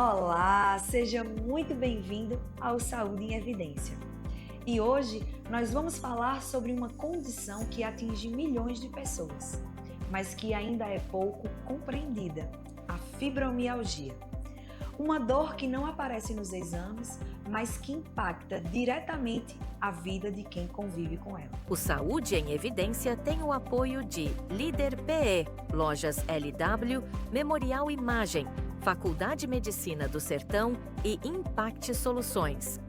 Olá, seja muito bem-vindo ao Saúde em Evidência. E hoje nós vamos falar sobre uma condição que atinge milhões de pessoas, mas que ainda é pouco compreendida: a fibromialgia. Uma dor que não aparece nos exames, mas que impacta diretamente a vida de quem convive com ela. O Saúde em Evidência tem o apoio de Líder PE, Lojas LW, Memorial Imagem, Faculdade Medicina do Sertão e Impact Soluções.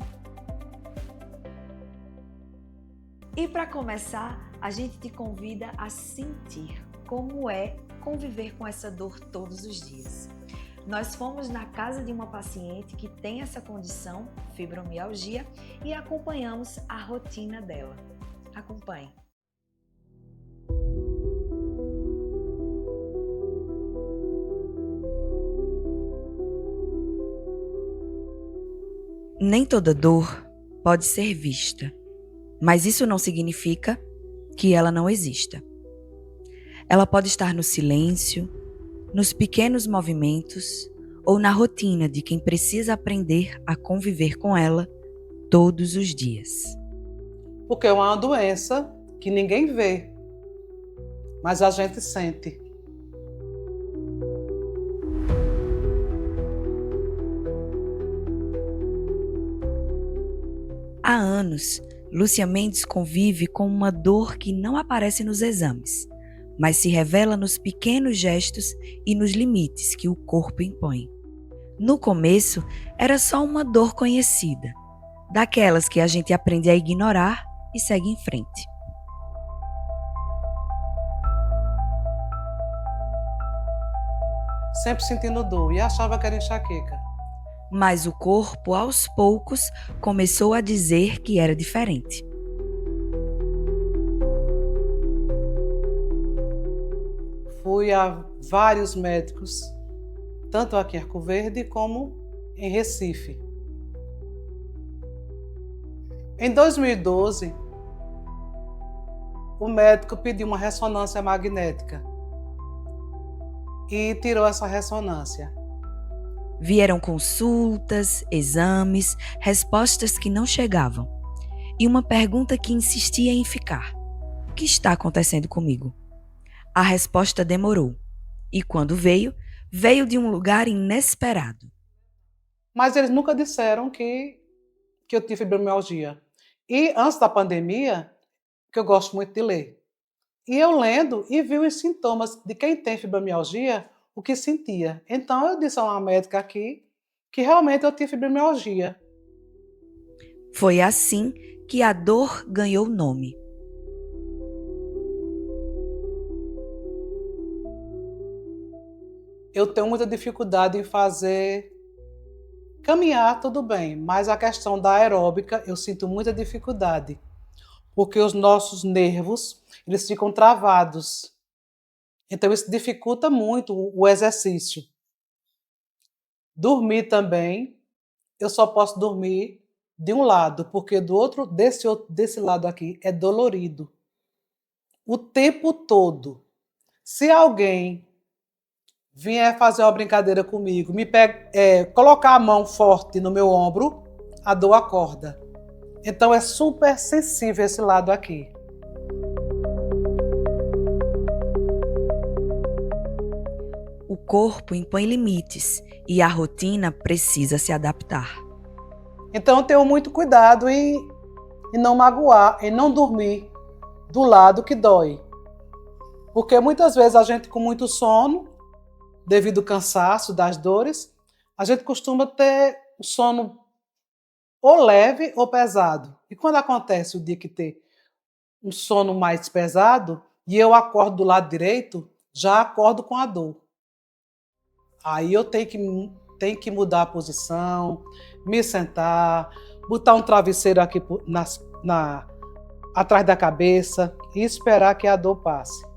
E para começar, a gente te convida a sentir como é conviver com essa dor todos os dias. Nós fomos na casa de uma paciente que tem essa condição, fibromialgia, e acompanhamos a rotina dela. Acompanhe. Nem toda dor pode ser vista, mas isso não significa que ela não exista. Ela pode estar no silêncio, nos pequenos movimentos ou na rotina de quem precisa aprender a conviver com ela todos os dias. Porque é uma doença que ninguém vê, mas a gente sente. Há anos, Lúcia Mendes convive com uma dor que não aparece nos exames, mas se revela nos pequenos gestos e nos limites que o corpo impõe. No começo, era só uma dor conhecida, daquelas que a gente aprende a ignorar e segue em frente. Sempre sentindo dor e achava que era enxaqueca. Mas o corpo, aos poucos, começou a dizer que era diferente. Fui a vários médicos, tanto aqui em Arco Verde como em Recife. Em 2012, o médico pediu uma ressonância magnética e tirou essa ressonância. Vieram consultas, exames, respostas que não chegavam. E uma pergunta que insistia em ficar: o que está acontecendo comigo? A resposta demorou. E quando veio, veio de um lugar inesperado. Mas eles nunca disseram que eu tive fibromialgia. E antes da pandemia, que eu gosto muito de ler, e eu lendo e vi os sintomas de quem tem fibromialgia, o que sentia. Então eu disse a uma médica aqui que realmente eu tinha fibromialgia. Foi assim que a dor ganhou nome. Eu tenho muita dificuldade em fazer caminhar, tudo bem, mas a questão da aeróbica eu sinto muita dificuldade, porque os nossos nervos, eles ficam travados. Então isso dificulta muito o exercício. Dormir também, eu só posso dormir de um lado, porque desse lado aqui é dolorido. O tempo todo. Se alguém vier fazer uma brincadeira comigo, colocar a mão forte no meu ombro, a dor acorda. Então é super sensível esse lado aqui. O corpo impõe limites e a rotina precisa se adaptar. Então eu tenho muito cuidado em não magoar, em não dormir do lado que dói. Porque muitas vezes a gente com muito sono, devido ao cansaço, das dores, a gente costuma ter o sono ou leve ou pesado. E quando acontece o dia que tem um sono mais pesado e eu acordo do lado direito, já acordo com a dor. Aí eu tenho que mudar a posição, me sentar, botar um travesseiro aqui atrás da cabeça e esperar que a dor passe.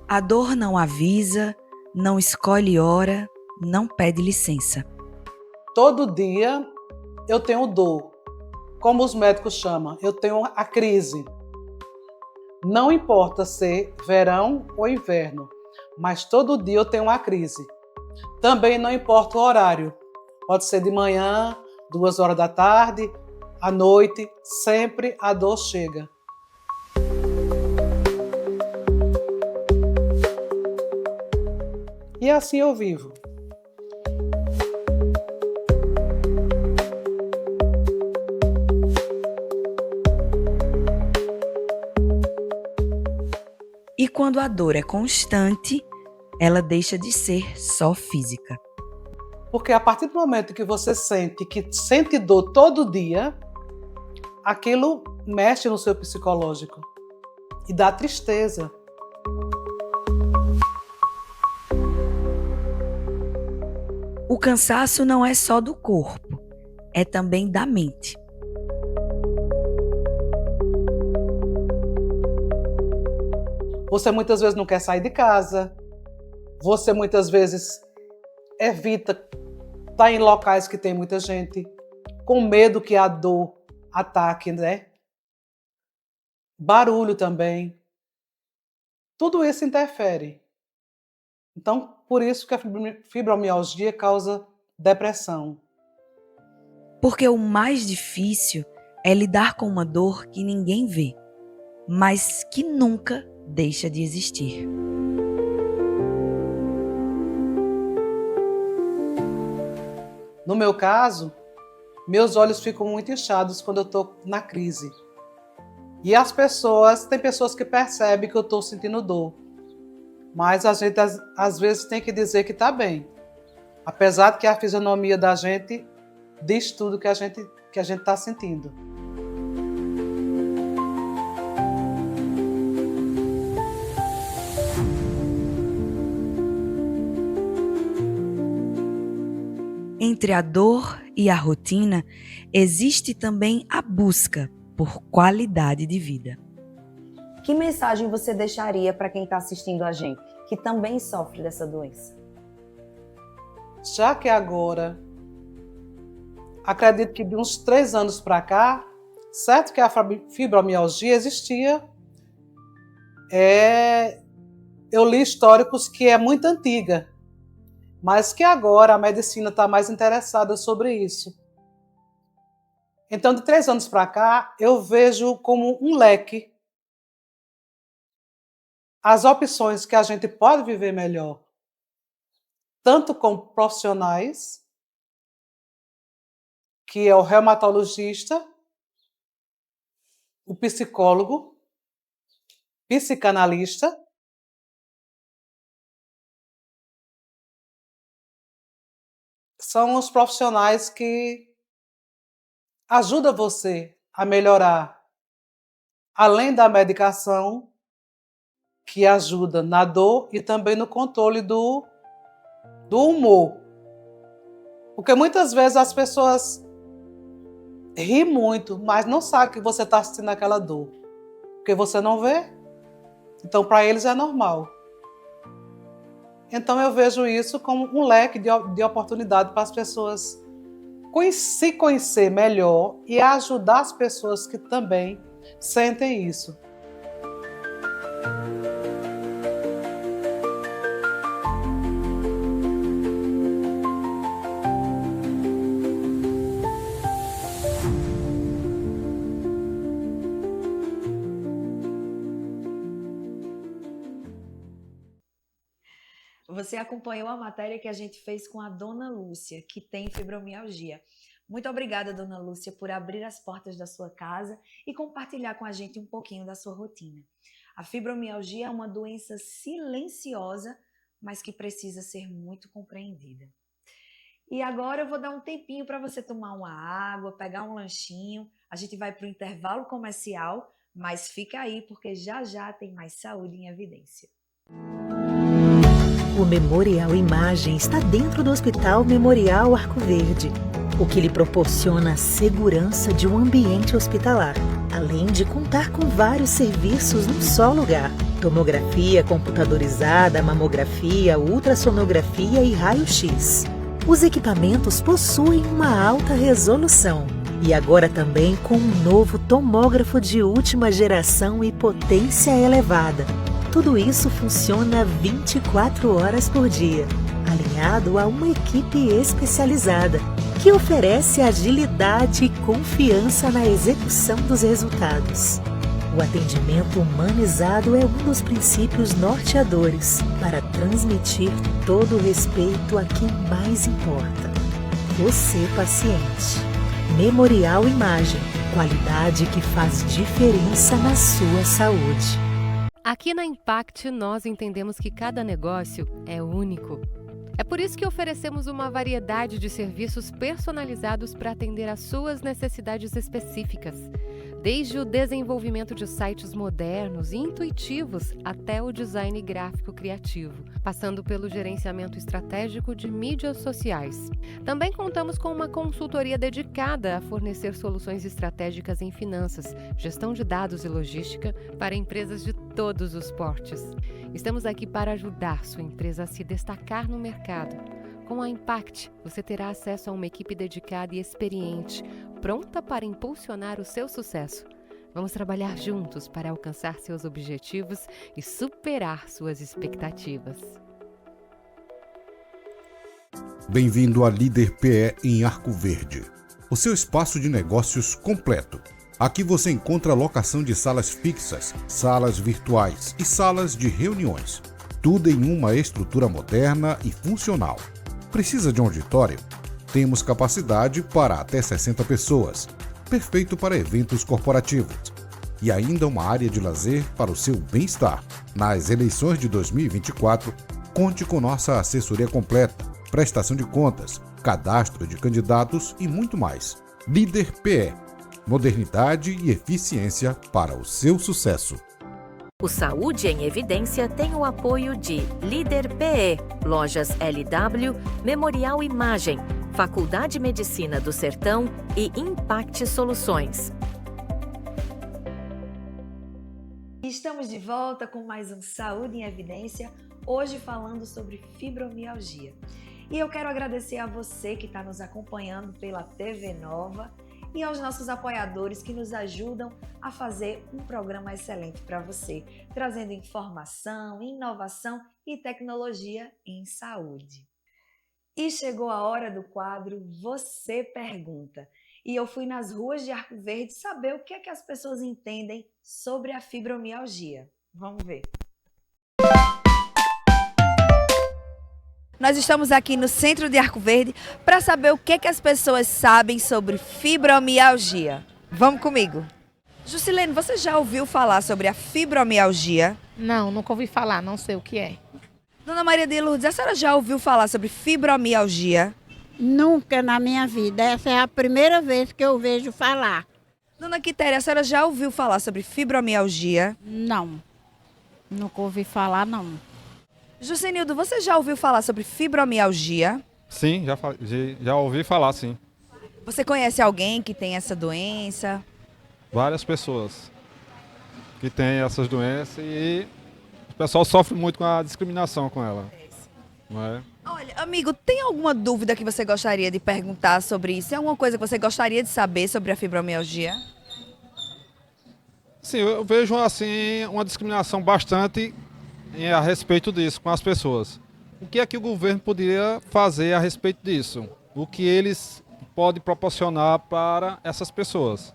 A dor não avisa, não escolhe hora, não pede licença. Todo dia eu tenho dor, como os médicos chamam, eu tenho a crise. Não importa ser verão ou inverno, mas todo dia eu tenho uma crise. Também não importa o horário. Pode ser de manhã, 2 horas da tarde, à noite, sempre a dor chega. E assim eu vivo. E quando a dor é constante, ela deixa de ser só física. Porque a partir do momento que você sente dor todo dia, aquilo mexe no seu psicológico e dá tristeza. O cansaço não é só do corpo, é também da mente. Você muitas vezes não quer sair de casa, você muitas vezes evita estar em locais que tem muita gente, com medo que a dor ataque, né? Barulho também. Tudo isso interfere. Então, por isso que a fibromialgia causa depressão. Porque o mais difícil é lidar com uma dor que ninguém vê, mas que nunca deixa de existir. No meu caso, meus olhos ficam muito inchados quando eu estou na crise. E tem pessoas que percebem que eu estou sentindo dor. Mas a gente às vezes tem que dizer que está bem. Apesar de que a fisionomia da gente diz tudo que a gente está sentindo. Entre a dor e a rotina, existe também a busca por qualidade de vida. Que mensagem você deixaria para quem está assistindo a gente, que também sofre dessa doença? Já que agora, acredito que de uns 3 anos para cá, certo que a fibromialgia existia, eu li históricos que é muito antiga, mas que agora a medicina está mais interessada sobre isso. Então, de 3 anos para cá, eu vejo como um leque as opções que a gente pode viver melhor, tanto com profissionais, que é o reumatologista, o psicólogo, psicanalista, são os profissionais que ajudam você a melhorar, além da medicação, que ajuda na dor e também no controle do humor. Porque muitas vezes as pessoas riem muito, mas não sabem que você está sentindo aquela dor. Porque você não vê. Então, para eles é normal. Então, eu vejo isso como um leque de oportunidade para as pessoas se conhecer melhor e ajudar as pessoas que também sentem isso. Você acompanhou a matéria que a gente fez com a Dona Lúcia, que tem fibromialgia. Muito obrigada, Dona Lúcia, por abrir as portas da sua casa e compartilhar com a gente um pouquinho da sua rotina. A fibromialgia é uma doença silenciosa, mas que precisa ser muito compreendida. E agora eu vou dar um tempinho para você tomar uma água, pegar um lanchinho. A gente vai para o intervalo comercial, mas fica aí porque já já tem mais Saúde em Evidência. O Memorial Imagem está dentro do Hospital Memorial Arco Verde, o que lhe proporciona a segurança de um ambiente hospitalar, além de contar com vários serviços num só lugar: tomografia computadorizada, mamografia, ultrassonografia e raio-x. Os equipamentos possuem uma alta resolução, E agora também com um novo tomógrafo de última geração e potência elevada. Tudo isso funciona 24 horas por dia, alinhado a uma equipe especializada, que oferece agilidade e confiança na execução dos resultados. O atendimento humanizado é um dos princípios norteadores para transmitir todo o respeito a quem mais importa. Você, paciente. Memorial Imagem, qualidade que faz diferença na sua saúde. Aqui na Impact, nós entendemos que cada negócio é único. É por isso que oferecemos uma variedade de serviços personalizados para atender às suas necessidades específicas. Desde o desenvolvimento de sites modernos e intuitivos até o design gráfico criativo, passando pelo gerenciamento estratégico de mídias sociais. Também contamos com uma consultoria dedicada a fornecer soluções estratégicas em finanças, gestão de dados e logística para empresas de todos os portes. Estamos aqui para ajudar sua empresa a se destacar no mercado. Com a Impact, você terá acesso a uma equipe dedicada e experiente, pronta para impulsionar o seu sucesso. Vamos trabalhar juntos para alcançar seus objetivos e superar suas expectativas. Bem-vindo à Líder PE em Arco Verde, o seu espaço de negócios completo. Aqui você encontra locação de salas fixas, salas virtuais e salas de reuniões. Tudo em uma estrutura moderna e funcional. Precisa de um auditório? Temos capacidade para até 60 pessoas, perfeito para eventos corporativos. E ainda uma área de lazer para o seu bem-estar. Nas eleições de 2024, conte com nossa assessoria completa, prestação de contas, cadastro de candidatos e muito mais. Líder PE, modernidade e eficiência para o seu sucesso. O Saúde em Evidência tem o apoio de Líder PE, Lojas LW, Memorial Imagem, Faculdade de Medicina do Sertão e Impact Soluções. Estamos de volta com mais um Saúde em Evidência, hoje falando sobre fibromialgia. E eu quero agradecer a você que está nos acompanhando pela TV Nova e aos nossos apoiadores que nos ajudam a fazer um programa excelente para você, trazendo informação, inovação e tecnologia em saúde. E chegou a hora do quadro Você Pergunta. E eu fui nas ruas de Arco Verde saber o que é que as pessoas entendem sobre a fibromialgia. Vamos ver. Nós estamos aqui no centro de Arco Verde para saber o que é que as pessoas sabem sobre fibromialgia. Vamos comigo. Jusilene, você já ouviu falar sobre a fibromialgia? Não, nunca ouvi falar, não sei o que é. Dona Maria de Lourdes, a senhora já ouviu falar sobre fibromialgia? Nunca na minha vida. Essa é a primeira vez que eu vejo falar. Dona Quitéria, a senhora já ouviu falar sobre fibromialgia? Não, nunca ouvi falar, não. Jusenildo, você já ouviu falar sobre fibromialgia? Sim, já ouvi falar, sim. Você conhece alguém que tem essa doença? Várias pessoas que têm essas doenças e o pessoal sofre muito com a discriminação com ela. Não é? Olha, amigo, tem alguma dúvida que você gostaria de perguntar sobre isso? Tem alguma coisa que você gostaria de saber sobre a fibromialgia? Sim, eu vejo assim uma discriminação bastante a respeito disso com as pessoas. O que é que o governo poderia fazer a respeito disso? O que eles podem proporcionar para essas pessoas?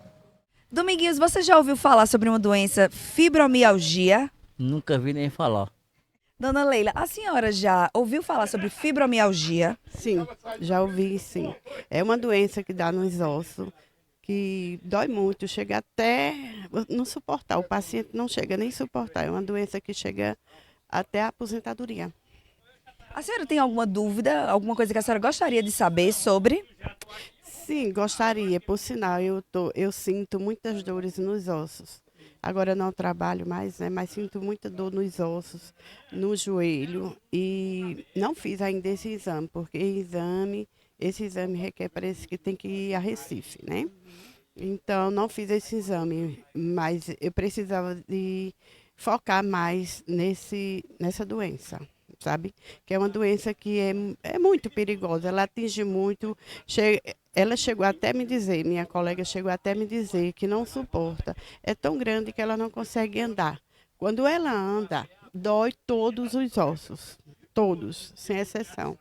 Dominguinhos, você já ouviu falar sobre uma doença fibromialgia? Nunca vi nem falar. Dona Leila, a senhora já ouviu falar sobre fibromialgia? Sim, já ouvi, sim. É uma doença que dá nos ossos, que dói muito, chega até não suportar. O paciente não chega nem a suportar. É uma doença que chega até a aposentadoria. A senhora tem alguma dúvida, alguma coisa que a senhora gostaria de saber sobre? Sim, gostaria. Por sinal, eu sinto muitas dores nos ossos. Agora não trabalho mais, né? Mas sinto muita dor nos ossos, no joelho. E não fiz ainda esse exame, porque esse exame requer, parece que tem que ir a Recife, né? Então, não fiz esse exame, mas eu precisava de focar mais nessa doença. sabe? Que é uma doença que é muito perigosa, ela atinge muito. Ela chegou até me dizer, minha colega chegou até me dizer que não suporta. É tão grande que ela não consegue andar. Quando ela anda, dói todos os ossos, todos, sem exceção.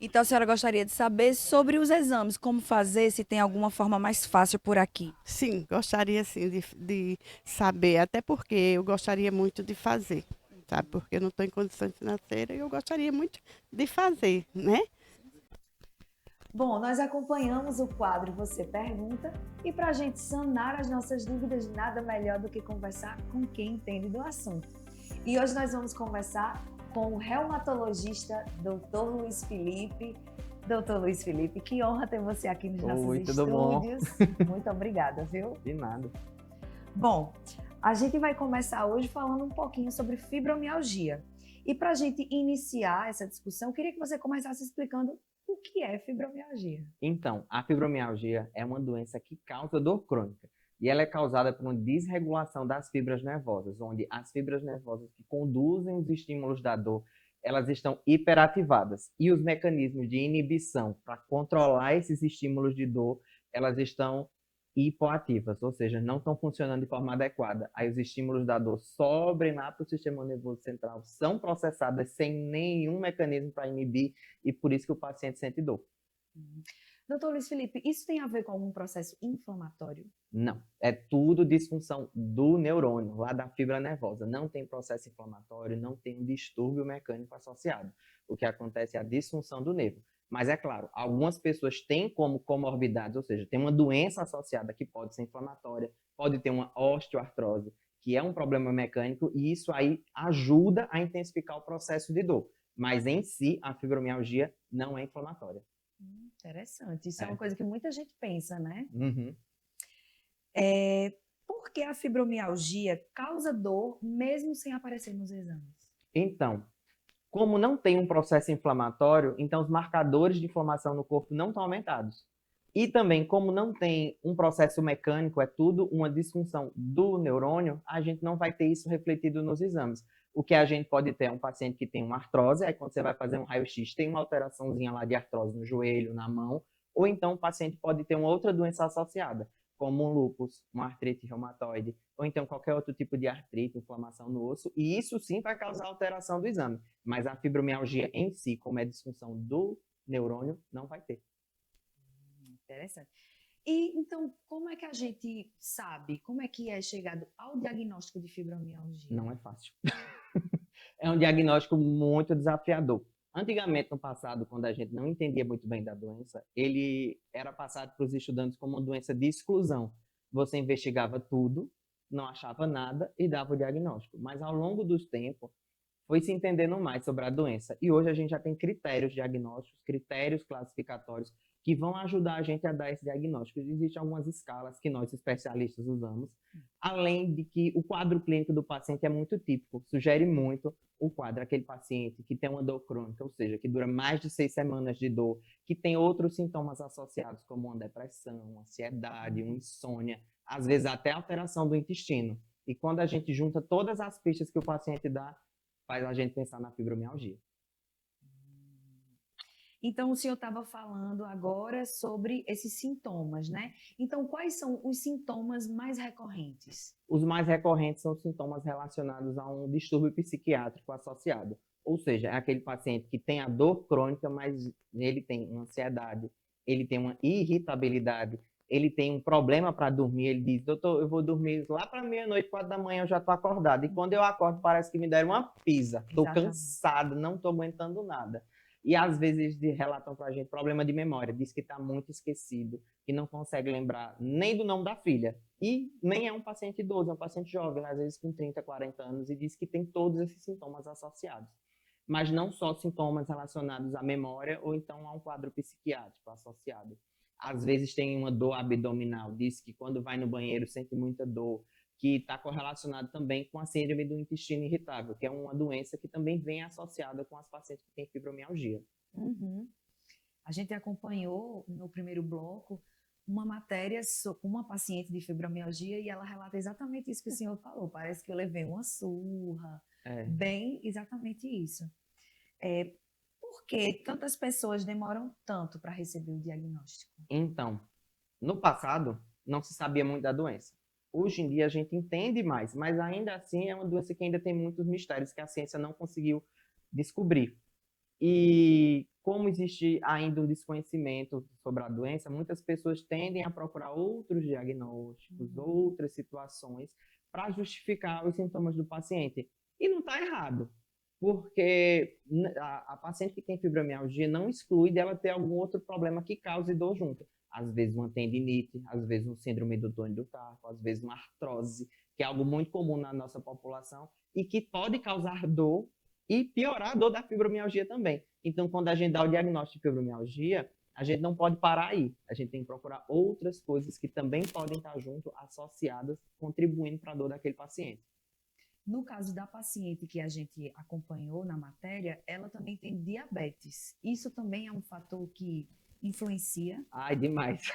Então a senhora gostaria de saber sobre os exames, como fazer, se tem alguma forma mais fácil por aqui? Sim, gostaria sim de saber, até porque eu gostaria muito de fazer, sabe? Porque eu não estou em condições financeiras e eu gostaria muito de fazer, né? Bom, nós acompanhamos o quadro Você Pergunta e para a gente sanar as nossas dúvidas, nada melhor do que conversar com quem entende do assunto. E hoje nós vamos conversar com o reumatologista Dr. Luiz Felipe. Dr. Luiz Felipe, que honra ter você aqui nos nossos estúdios. Muito obrigada, viu? De nada. Bom, a gente vai começar hoje falando um pouquinho sobre fibromialgia. E para a gente iniciar essa discussão, eu queria que você começasse explicando o que é fibromialgia. Então, a fibromialgia é uma doença que causa dor crônica. E ela é causada por uma desregulação das fibras nervosas, onde as fibras nervosas que conduzem os estímulos da dor, elas estão hiperativadas. E os mecanismos de inibição para controlar esses estímulos de dor, elas estão hipoativas, ou seja, não estão funcionando de forma adequada. Aí os estímulos da dor sobem lá para o sistema nervoso central, são processadas sem nenhum mecanismo para inibir e por isso que o paciente sente dor. Doutor Luiz Felipe, isso tem a ver com algum processo inflamatório? Não, é tudo disfunção do neurônio, lá da fibra nervosa. Não tem processo inflamatório, não tem um distúrbio mecânico associado. O que acontece é a disfunção do nervo. Mas é claro, algumas pessoas têm como comorbidades, ou seja, tem uma doença associada que pode ser inflamatória, pode ter uma osteoartrose, que é um problema mecânico, e isso aí ajuda a intensificar o processo de dor. Mas em si, a fibromialgia não é inflamatória. Interessante. Isso é uma coisa que muita gente pensa, né? Uhum. Por que a fibromialgia causa dor mesmo sem aparecer nos exames? Então, como não tem um processo inflamatório, então os marcadores de inflamação no corpo não estão aumentados. E também, como não tem um processo mecânico, é tudo uma disfunção do neurônio, a gente não vai ter isso refletido nos exames. O que a gente pode ter é um paciente que tem uma artrose, aí quando você vai fazer um raio-x, tem uma alteraçãozinha lá de artrose no joelho, na mão, ou então o paciente pode ter uma outra doença associada, como um lúpus, uma artrite reumatoide, ou então qualquer outro tipo de artrite, inflamação no osso, e isso sim vai causar alteração do exame. Mas a fibromialgia em si, como é disfunção do neurônio, não vai ter. Interessante. E então, como é que a gente sabe, como é que é chegado ao diagnóstico de fibromialgia? Não é fácil. É um diagnóstico muito desafiador. Antigamente, no passado, quando a gente não entendia muito bem da doença, ele era passado para os estudantes como uma doença de exclusão. Você investigava tudo, não achava nada e dava o diagnóstico. Mas ao longo dos tempos, foi se entendendo mais sobre a doença. E hoje a gente já tem critérios diagnósticos, critérios classificatórios que vão ajudar a gente a dar esse diagnóstico. Existem algumas escalas que nós especialistas usamos, além de que o quadro clínico do paciente é muito típico, sugere muito o quadro, aquele paciente que tem uma dor crônica, ou seja, que dura mais de 6 semanas de dor, que tem outros sintomas associados, como uma depressão, uma ansiedade, uma insônia, às vezes até alteração do intestino. E quando a gente junta todas as pistas que o paciente dá, faz a gente pensar na fibromialgia. Então, o senhor estava falando agora sobre esses sintomas, né? Então, quais são os sintomas mais recorrentes? Os mais recorrentes são sintomas relacionados a um distúrbio psiquiátrico associado. Ou seja, é aquele paciente que tem a dor crônica, mas ele tem uma ansiedade, ele tem uma irritabilidade, ele tem um problema para dormir, ele diz, doutor, eu vou dormir lá para meia-noite, 4 da manhã, eu já estou acordado. E quando eu acordo, parece que me deram uma pizza. Estou cansado, não estou aguentando nada. E às vezes relatam para a gente problema de memória, diz que está muito esquecido, que não consegue lembrar nem do nome da filha. E nem é um paciente idoso, é um paciente jovem, às vezes com 30, 40 anos, e diz que tem todos esses sintomas associados. Mas não só sintomas relacionados à memória ou então a um quadro psiquiátrico associado. Às vezes tem uma dor abdominal, diz que quando vai no banheiro sente muita dor, que está correlacionado também com a síndrome do intestino irritável, que é uma doença que também vem associada com as pacientes que têm fibromialgia. Uhum. A gente acompanhou no primeiro bloco uma matéria com uma paciente de fibromialgia e ela relata exatamente isso que o senhor falou. Parece que eu levei uma surra. Bem, exatamente isso. Por que tantas pessoas demoram tanto para receber o diagnóstico? Então, no passado, não se sabia muito da doença. Hoje em dia a gente entende mais, mas ainda assim é uma doença que ainda tem muitos mistérios que a ciência não conseguiu descobrir. E como existe ainda um desconhecimento sobre a doença, muitas pessoas tendem a procurar outros diagnósticos, outras situações para justificar os sintomas do paciente. E não está errado, porque a paciente que tem fibromialgia não exclui dela ter algum outro problema que cause dor junto. Às vezes uma tendinite, às vezes um síndrome do túnel do carpo, às vezes uma artrose, que é algo muito comum na nossa população e que pode causar dor e piorar a dor da fibromialgia também. Então, quando a gente dá o diagnóstico de fibromialgia, a gente não pode parar aí. A gente tem que procurar outras coisas que também podem estar junto, associadas, contribuindo para a dor daquele paciente. No caso da paciente que a gente acompanhou na matéria, ela também tem diabetes. Isso também é um fator que influencia? Ai, demais.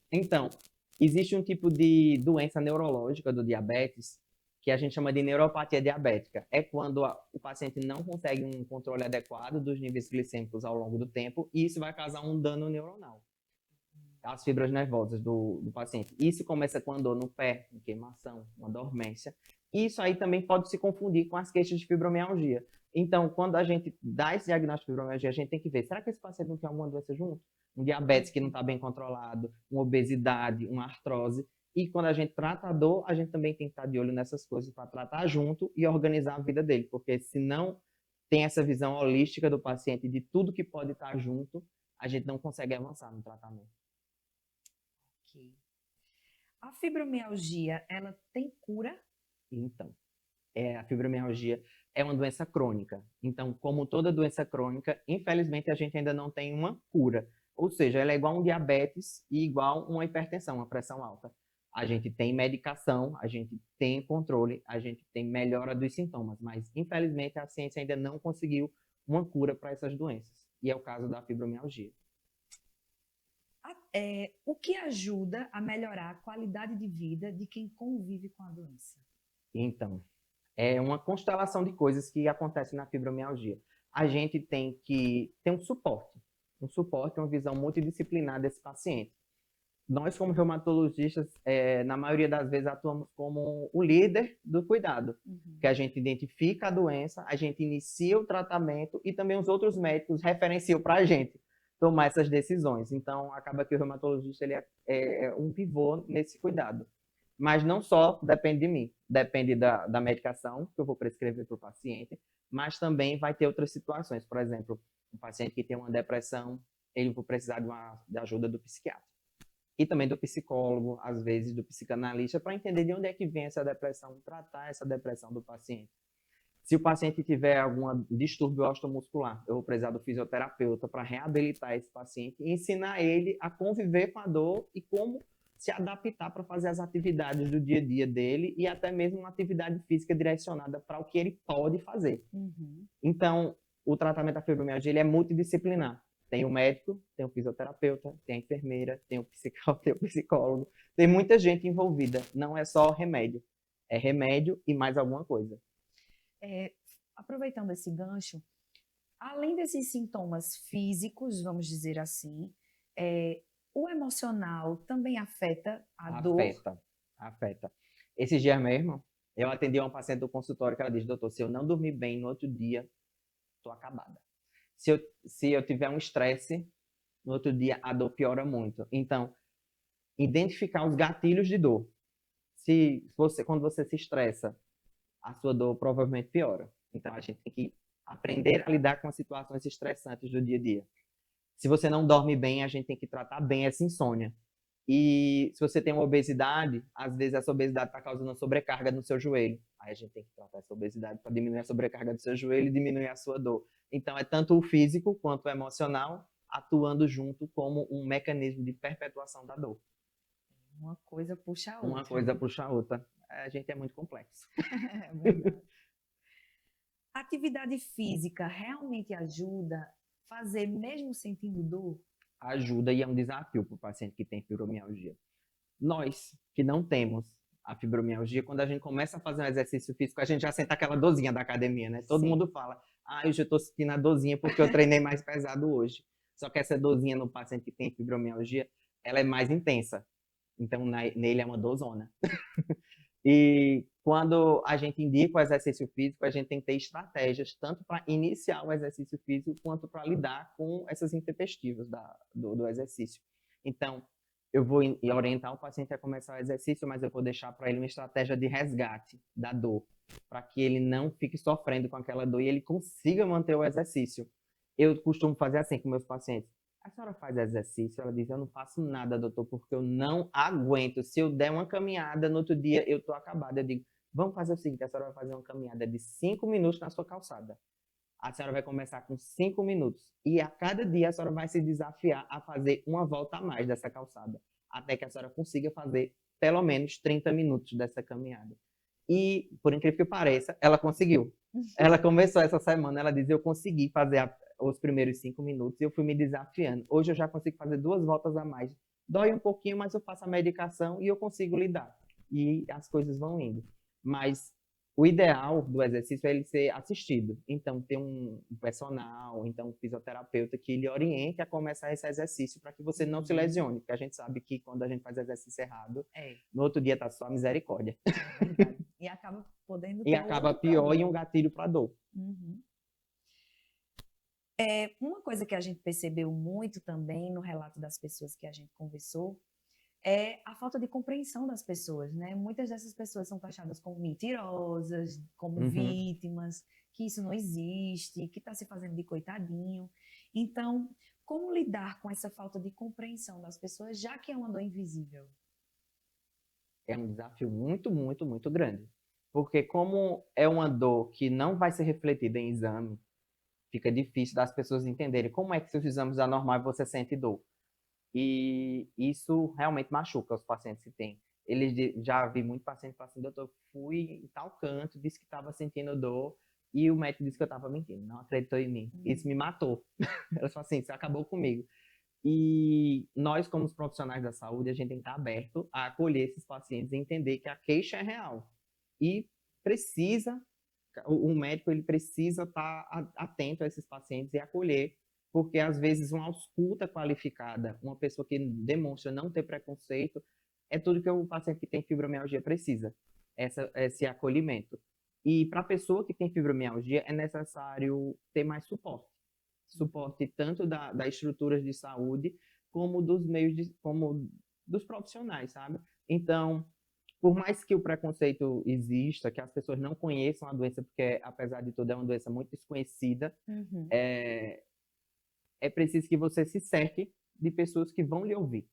Então, existe um tipo de doença neurológica do diabetes que a gente chama de neuropatia diabética. É quando o paciente não consegue um controle adequado dos níveis glicêmicos ao longo do tempo e isso vai causar um dano neuronal às fibras nervosas do paciente. Isso começa com a dor no pé, uma queimação, uma dormência. Isso aí também pode se confundir com as queixas de fibromialgia. Então, quando a gente dá esse diagnóstico de fibromialgia, a gente tem que ver, será que esse paciente não tem alguma doença junto? Um diabetes que não está bem controlado, uma obesidade, uma artrose. E quando a gente trata a dor, a gente também tem que estar de olho nessas coisas para tratar junto e organizar a vida dele. Porque se não tem essa visão holística do paciente de tudo que pode estar junto, a gente não consegue avançar no tratamento. Ok. A fibromialgia, ela tem cura? Então, a fibromialgia é uma doença crônica. Então, como toda doença crônica, infelizmente a gente ainda não tem uma cura. Ou seja, ela é igual a um diabetes e igual a uma hipertensão, uma pressão alta. A gente tem medicação, a gente tem controle, a gente tem melhora dos sintomas, mas infelizmente a ciência ainda não conseguiu uma cura para essas doenças. E é o caso da fibromialgia. O que ajuda a melhorar a qualidade de vida de quem convive com a doença? Então, é uma constelação de coisas que acontecem na fibromialgia. A gente tem que ter um suporte, uma visão multidisciplinar desse paciente. Nós, como reumatologistas, na maioria das vezes atuamos como o líder do cuidado, que a gente identifica a doença, a gente inicia o tratamento e também os outros médicos referenciam para a gente tomar essas decisões. Então, acaba que o reumatologista ele é um pivô nesse cuidado. Mas não só depende de mim, depende da medicação que eu vou prescrever para o paciente, mas também vai ter outras situações. Por exemplo, um paciente que tem uma depressão, ele vai precisar de ajuda do psiquiatra. E também do psicólogo, às vezes do psicanalista, para entender de onde é que vem essa depressão, tratar essa depressão do paciente. Se o paciente tiver algum distúrbio osteomuscular, eu vou precisar do fisioterapeuta para reabilitar esse paciente e ensinar ele a conviver com a dor e como se adaptar para fazer as atividades do dia a dia dele e até mesmo uma atividade física direcionada para o que ele pode fazer. Então, o tratamento da fibromialgia ele é multidisciplinar. Tem o médico, tem o fisioterapeuta, tem a enfermeira, tem o psicólogo, tem muita gente envolvida. Não é só remédio, é remédio e mais alguma coisa. Aproveitando esse gancho, além desses sintomas físicos, vamos dizer assim, o emocional também afeta a dor? Afeta. Esses dias mesmo, eu atendi uma paciente do consultório que ela disse, doutor, se eu não dormir bem no outro dia, estou acabada. Se eu tiver um estresse, no outro dia a dor piora muito. Então, identificar os gatilhos de dor. Quando você se estressa, a sua dor provavelmente piora. Então, a gente tem que aprender a lidar com as situações estressantes do dia a dia. Se você não dorme bem, a gente tem que tratar bem essa insônia. E se você tem uma obesidade, às vezes essa obesidade está causando uma sobrecarga no seu joelho. Aí a gente tem que tratar essa obesidade para diminuir a sobrecarga do seu joelho e diminuir a sua dor. Então é tanto o físico quanto o emocional atuando junto como um mecanismo de perpetuação da dor. Uma coisa puxa a outra. Uma coisa puxa a outra. A gente é muito complexo. É verdade. A atividade física realmente ajuda a fazer, mesmo sentindo dor? ajuda e é um desafio para o paciente que tem fibromialgia. Nós, que não temos a fibromialgia, quando a gente começa a fazer um exercício físico, a gente já sente aquela dorzinha da academia, né? Todo mundo fala, hoje eu estou sentindo a dorzinha porque eu treinei mais pesado hoje. Só que essa dorzinha no paciente que tem fibromialgia, ela é mais intensa. Então, nele é uma dorzona. E quando a gente indica o exercício físico, a gente tem que ter estratégias, tanto para iniciar o exercício físico, quanto para lidar com essas intempestivas do exercício. Então, eu vou orientar o paciente a começar o exercício, mas eu vou deixar para ele uma estratégia de resgate da dor, para que ele não fique sofrendo com aquela dor e ele consiga manter o exercício. Eu costumo fazer assim com meus pacientes. A senhora faz exercício? Ela diz, eu não faço nada, doutor, porque eu não aguento. Se eu der uma caminhada, no outro dia eu estou acabada. Eu digo, vamos fazer o seguinte, a senhora vai fazer uma caminhada de 5 minutos na sua calçada. A senhora vai começar com 5 minutos. E a cada dia a senhora vai se desafiar a fazer uma volta a mais dessa calçada. Até que a senhora consiga fazer pelo menos 30 minutos dessa caminhada. E, por incrível que pareça, ela conseguiu. Ela começou essa semana, ela diz, eu consegui fazer os primeiros 5 minutos e eu fui me desafiando. Hoje eu já consigo fazer 2 voltas a mais. Dói um pouquinho, mas eu faço a medicação e eu consigo lidar. E as coisas vão indo. Mas o ideal do exercício é ele ser assistido. Então, ter um personal, então um fisioterapeuta que lhe oriente a começar esse exercício para que você não se lesione. Porque a gente sabe que quando a gente faz exercício errado, no outro dia tá só misericórdia. E acaba podendo ter E acaba pior e um gatilho para dor. Uma coisa que a gente percebeu muito também no relato das pessoas que a gente conversou é a falta de compreensão das pessoas, né? Muitas dessas pessoas são taxadas como mentirosas, como vítimas, que isso não existe, que está se fazendo de coitadinho. Então, como lidar com essa falta de compreensão das pessoas, já que é uma dor invisível? É um desafio muito, muito, muito grande. Porque como é uma dor que não vai ser refletida em exame, fica difícil das pessoas entenderem como é que seus exames anormais você sente dor. E isso realmente machuca os pacientes que têm. Já vi muito paciente falando assim, doutor, fui em tal canto, disse que estava sentindo dor e o médico disse que eu estava mentindo, não acreditou em mim. Isso me matou. Ela falou assim, isso acabou comigo. E nós, como os profissionais da saúde, a gente tem que estar aberto a acolher esses pacientes e entender que a queixa é real. E o médico ele precisa estar atento a esses pacientes e acolher, porque às vezes uma ausculta qualificada, uma pessoa que demonstra não ter preconceito, é tudo que o paciente que tem fibromialgia precisa, esse acolhimento. E para a pessoa que tem fibromialgia é necessário ter mais suporte. Suporte tanto das estruturas de saúde, como dos como dos profissionais, sabe? Então, por mais que o preconceito exista, que as pessoas não conheçam a doença, porque apesar de tudo é uma doença muito desconhecida, é preciso que você se cerque de pessoas que vão lhe ouvir.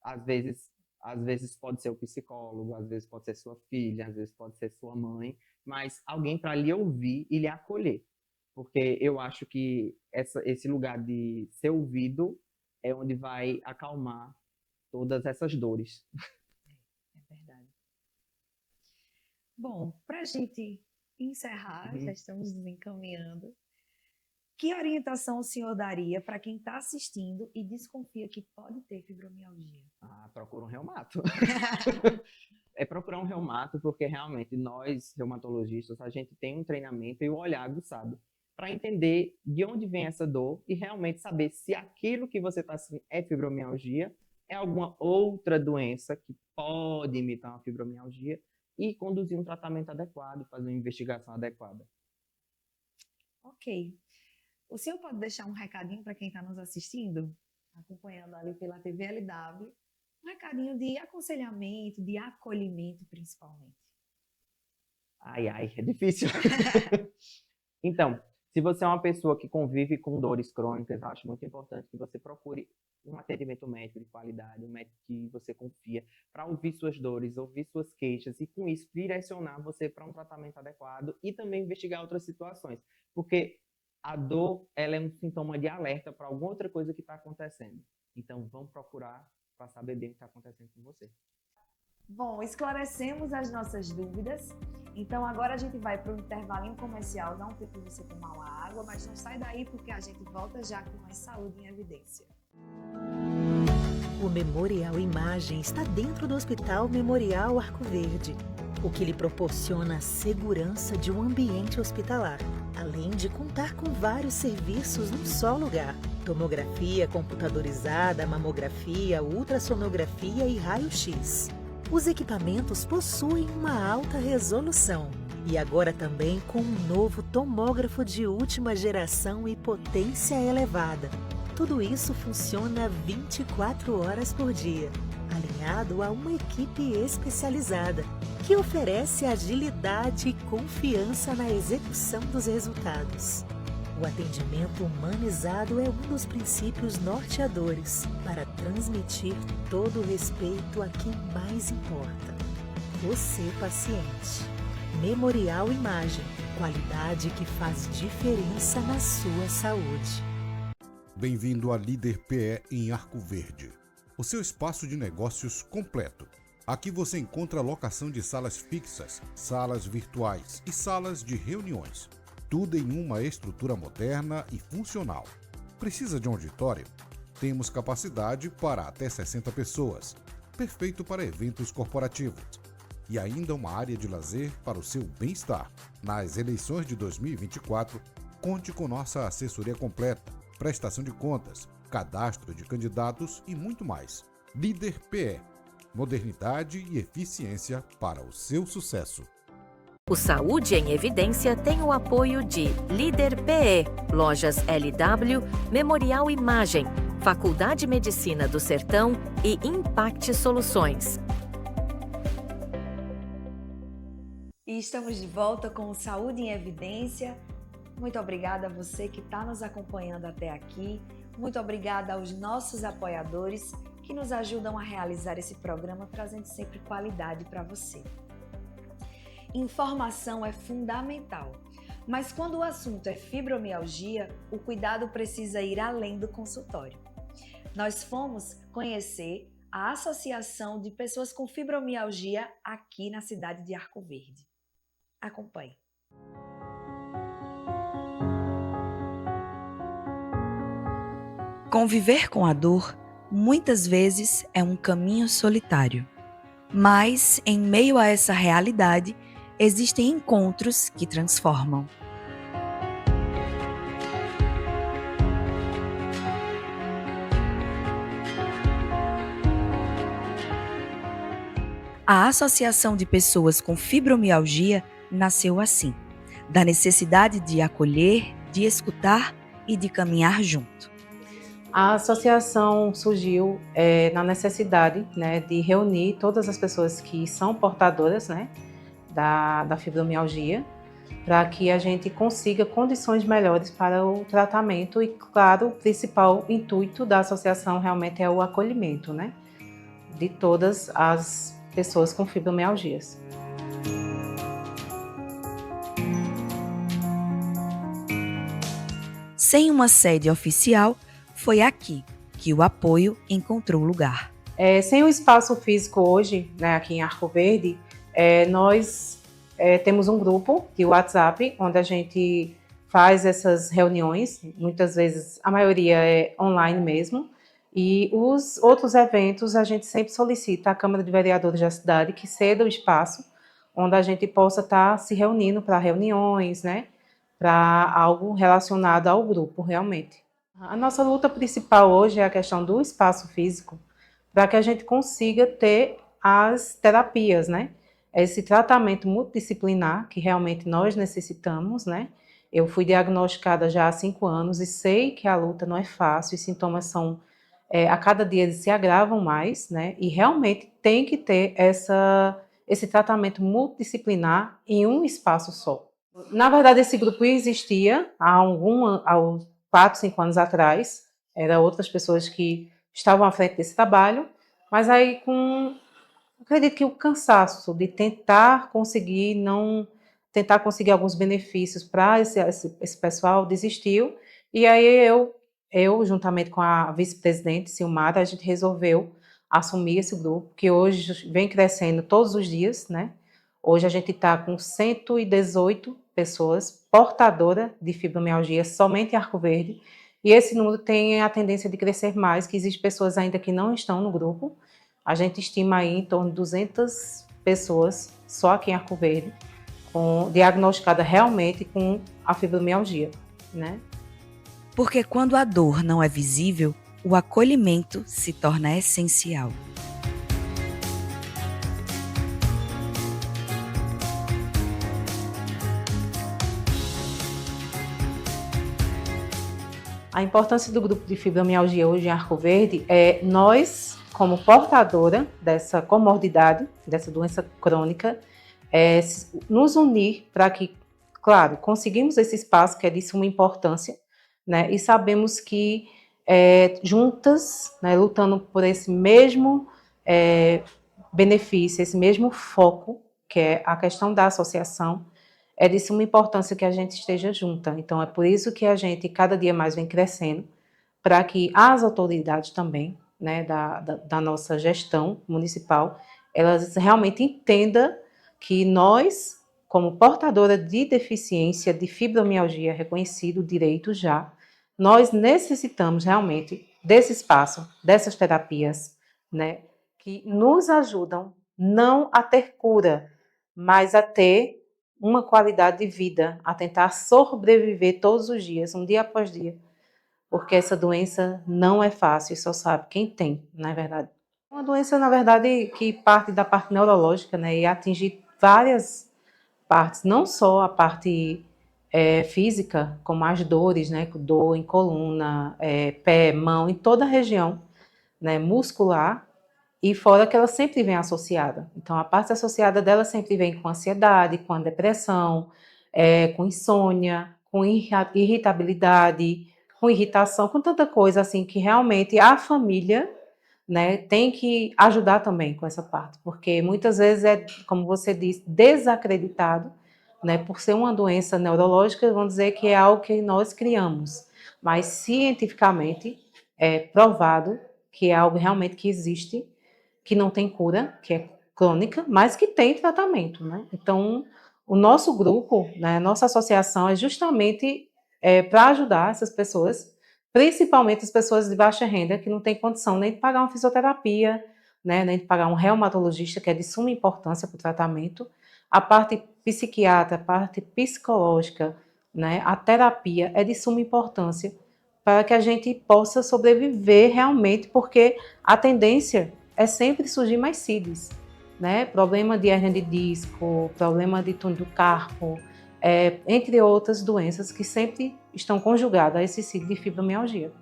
Às vezes pode ser o psicólogo, às vezes pode ser sua filha, às vezes pode ser sua mãe, mas alguém para lhe ouvir e lhe acolher. Porque eu acho que esse lugar de ser ouvido é onde vai acalmar todas essas dores. É verdade. Bom, para a gente encerrar, já estamos nos encaminhando. Que orientação o senhor daria para quem está assistindo e desconfia que pode ter fibromialgia? Procura um reumato. É procurar um reumato, porque realmente nós, reumatologistas, a gente tem um treinamento e um olhar aguçado para entender de onde vem essa dor e realmente saber se aquilo que você está sentindo é fibromialgia, é alguma outra doença que pode imitar uma fibromialgia e conduzir um tratamento adequado, fazer uma investigação adequada. Ok. O senhor pode deixar um recadinho para quem está nos assistindo, acompanhando ali pela TV LW, um recadinho de aconselhamento, de acolhimento, principalmente? É difícil. Então, se você é uma pessoa que convive com dores crônicas, eu acho muito importante que você procure um atendimento médico de qualidade, um médico que você confia, para ouvir suas dores, ouvir suas queixas e, com isso, direcionar você para um tratamento adequado e também investigar outras situações. Porque a dor, ela é um sintoma de alerta para alguma outra coisa que está acontecendo. Então, vamos procurar para saber bem o que está acontecendo com você. Bom, esclarecemos as nossas dúvidas. Então, agora a gente vai para o intervalinho comercial, dá um tempo para você tomar uma água, mas não sai daí porque a gente volta já com mais Saúde em Evidência. O Memorial Imagem está dentro do Hospital Memorial Arco Verde, o que lhe proporciona a segurança de um ambiente hospitalar, além de contar com vários serviços num só lugar: tomografia computadorizada, mamografia, ultrassonografia e raio-x. Os equipamentos possuem uma alta resolução e agora também com um novo tomógrafo de última geração e potência elevada. Tudo isso funciona 24 horas por dia, alinhado a uma equipe especializada, que oferece agilidade e confiança na execução dos resultados. O atendimento humanizado é um dos princípios norteadores para transmitir todo o respeito a quem mais importa: você, paciente. Memorial Imagem, qualidade que faz diferença na sua saúde. Bem-vindo à Líder PE em Arco Verde, o seu espaço de negócios completo. Aqui você encontra locação de salas fixas, salas virtuais e salas de reuniões. Tudo em uma estrutura moderna e funcional. Precisa de um auditório? Temos capacidade para até 60 pessoas, perfeito para eventos corporativos. E ainda uma área de lazer para o seu bem-estar. Nas eleições de 2024, conte com nossa assessoria completa, prestação de contas, cadastro de candidatos e muito mais. Líder PE, modernidade e eficiência para o seu sucesso. O Saúde em Evidência tem o apoio de Líder PE, Lojas LW, Memorial Imagem, Faculdade de Medicina do Sertão e Impact Soluções. E estamos de volta com o Saúde em Evidência. Muito obrigada a você que está nos acompanhando até aqui. Muito obrigada aos nossos apoiadores que nos ajudam a realizar esse programa, trazendo sempre qualidade para você. Informação é fundamental, mas quando o assunto é fibromialgia, o cuidado precisa ir além do consultório. Nós fomos conhecer a Associação de Pessoas com Fibromialgia aqui na cidade de Arco Verde. Acompanhe. Conviver com a dor muitas vezes é um caminho solitário, mas em meio a essa realidade existem encontros que transformam. A Associação de Pessoas com Fibromialgia nasceu assim, da necessidade de acolher, de escutar e de caminhar junto. A associação surgiu na necessidade, né, de reunir todas as pessoas que são portadoras, né, da fibromialgia, para que a gente consiga condições melhores para o tratamento e, claro, o principal intuito da associação realmente é o acolhimento, né, de todas as pessoas com fibromialgias. Sem uma sede oficial, foi aqui que o apoio encontrou lugar. Sem o espaço físico hoje, né, aqui em Arco Verde, nós temos um grupo de WhatsApp, onde a gente faz essas reuniões, muitas vezes, a maioria é online mesmo, e os outros eventos a gente sempre solicita à Câmara de Vereadores da cidade que ceda o espaço, onde a gente possa estar se reunindo para reuniões, né, para algo relacionado ao grupo, realmente. A nossa luta principal hoje é a questão do espaço físico, para que a gente consiga ter as terapias, né? Esse tratamento multidisciplinar que realmente nós necessitamos, né? Eu fui diagnosticada já há 5 anos e sei que a luta não é fácil, os sintomas são, a cada dia eles se agravam mais, né? E realmente tem que ter esse tratamento multidisciplinar em um espaço só. Na verdade, esse grupo existia há 4, 5 anos atrás, eram outras pessoas que estavam à frente desse trabalho, mas aí acredito que o cansaço de tentar conseguir alguns benefícios para esse pessoal desistiu, e aí eu juntamente com a vice-presidente Silmara, a gente resolveu assumir esse grupo, que hoje vem crescendo todos os dias, né? Hoje a gente está com 118 pessoas portadoras de fibromialgia somente em Arco Verde, E esse número tem a tendência de crescer mais, que existem pessoas ainda que não estão no grupo. A gente estima aí em torno de 200 pessoas, só aqui em Arco Verde, diagnosticada realmente com a fibromialgia, né? Porque quando a dor não é visível, o acolhimento se torna essencial. A importância do grupo de fibromialgia hoje em Arco Verde é nós, como portadora dessa comorbidade, dessa doença crônica, nos unir para que, claro, conseguimos esse espaço que é de suma importância, né, e sabemos que juntas, né, lutando por esse mesmo benefício, esse mesmo foco, que é a questão da associação, é de suma importância que a gente esteja junta. Então, é por isso que a gente cada dia mais vem crescendo, para que as autoridades também, né, da nossa gestão municipal, elas realmente entendam que nós, como portadora de deficiência de fibromialgia, reconhecido o direito já, nós necessitamos realmente desse espaço, dessas terapias, né, que nos ajudam não a ter cura, mas a ter uma qualidade de vida, a tentar sobreviver todos os dias, um dia após dia, porque essa doença não é fácil, só sabe quem tem, não é verdade? É uma doença, na verdade, que parte da parte neurológica, né, e atinge várias partes, não só a parte física, como as dores, né, dor em coluna, pé, mão, em toda a região, né, muscular, e fora que ela sempre vem associada. Então, a parte associada dela sempre vem com ansiedade, com a depressão, com insônia, com irritabilidade, com irritação, com tanta coisa assim que realmente a família, né, tem que ajudar também com essa parte, porque muitas vezes como você disse, desacreditado, né, por ser uma doença neurológica, vamos dizer que é algo que nós criamos, mas cientificamente é provado que é algo realmente que existe, que não tem cura, que é crônica, mas que tem tratamento, né? Então, o nosso grupo, né, a nossa associação é justamente para ajudar essas pessoas, principalmente as pessoas de baixa renda, que não têm condição nem de pagar uma fisioterapia, né, nem de pagar um reumatologista, que é de suma importância para o tratamento, a parte psiquiatra, a parte psicológica, né, a terapia é de suma importância para que a gente possa sobreviver realmente, porque a tendência é sempre surgir mais CIDs, né? Problema de hérnia de disco, problema de túnel do carpo, entre outras doenças que sempre estão conjugadas a esse CID de fibromialgia.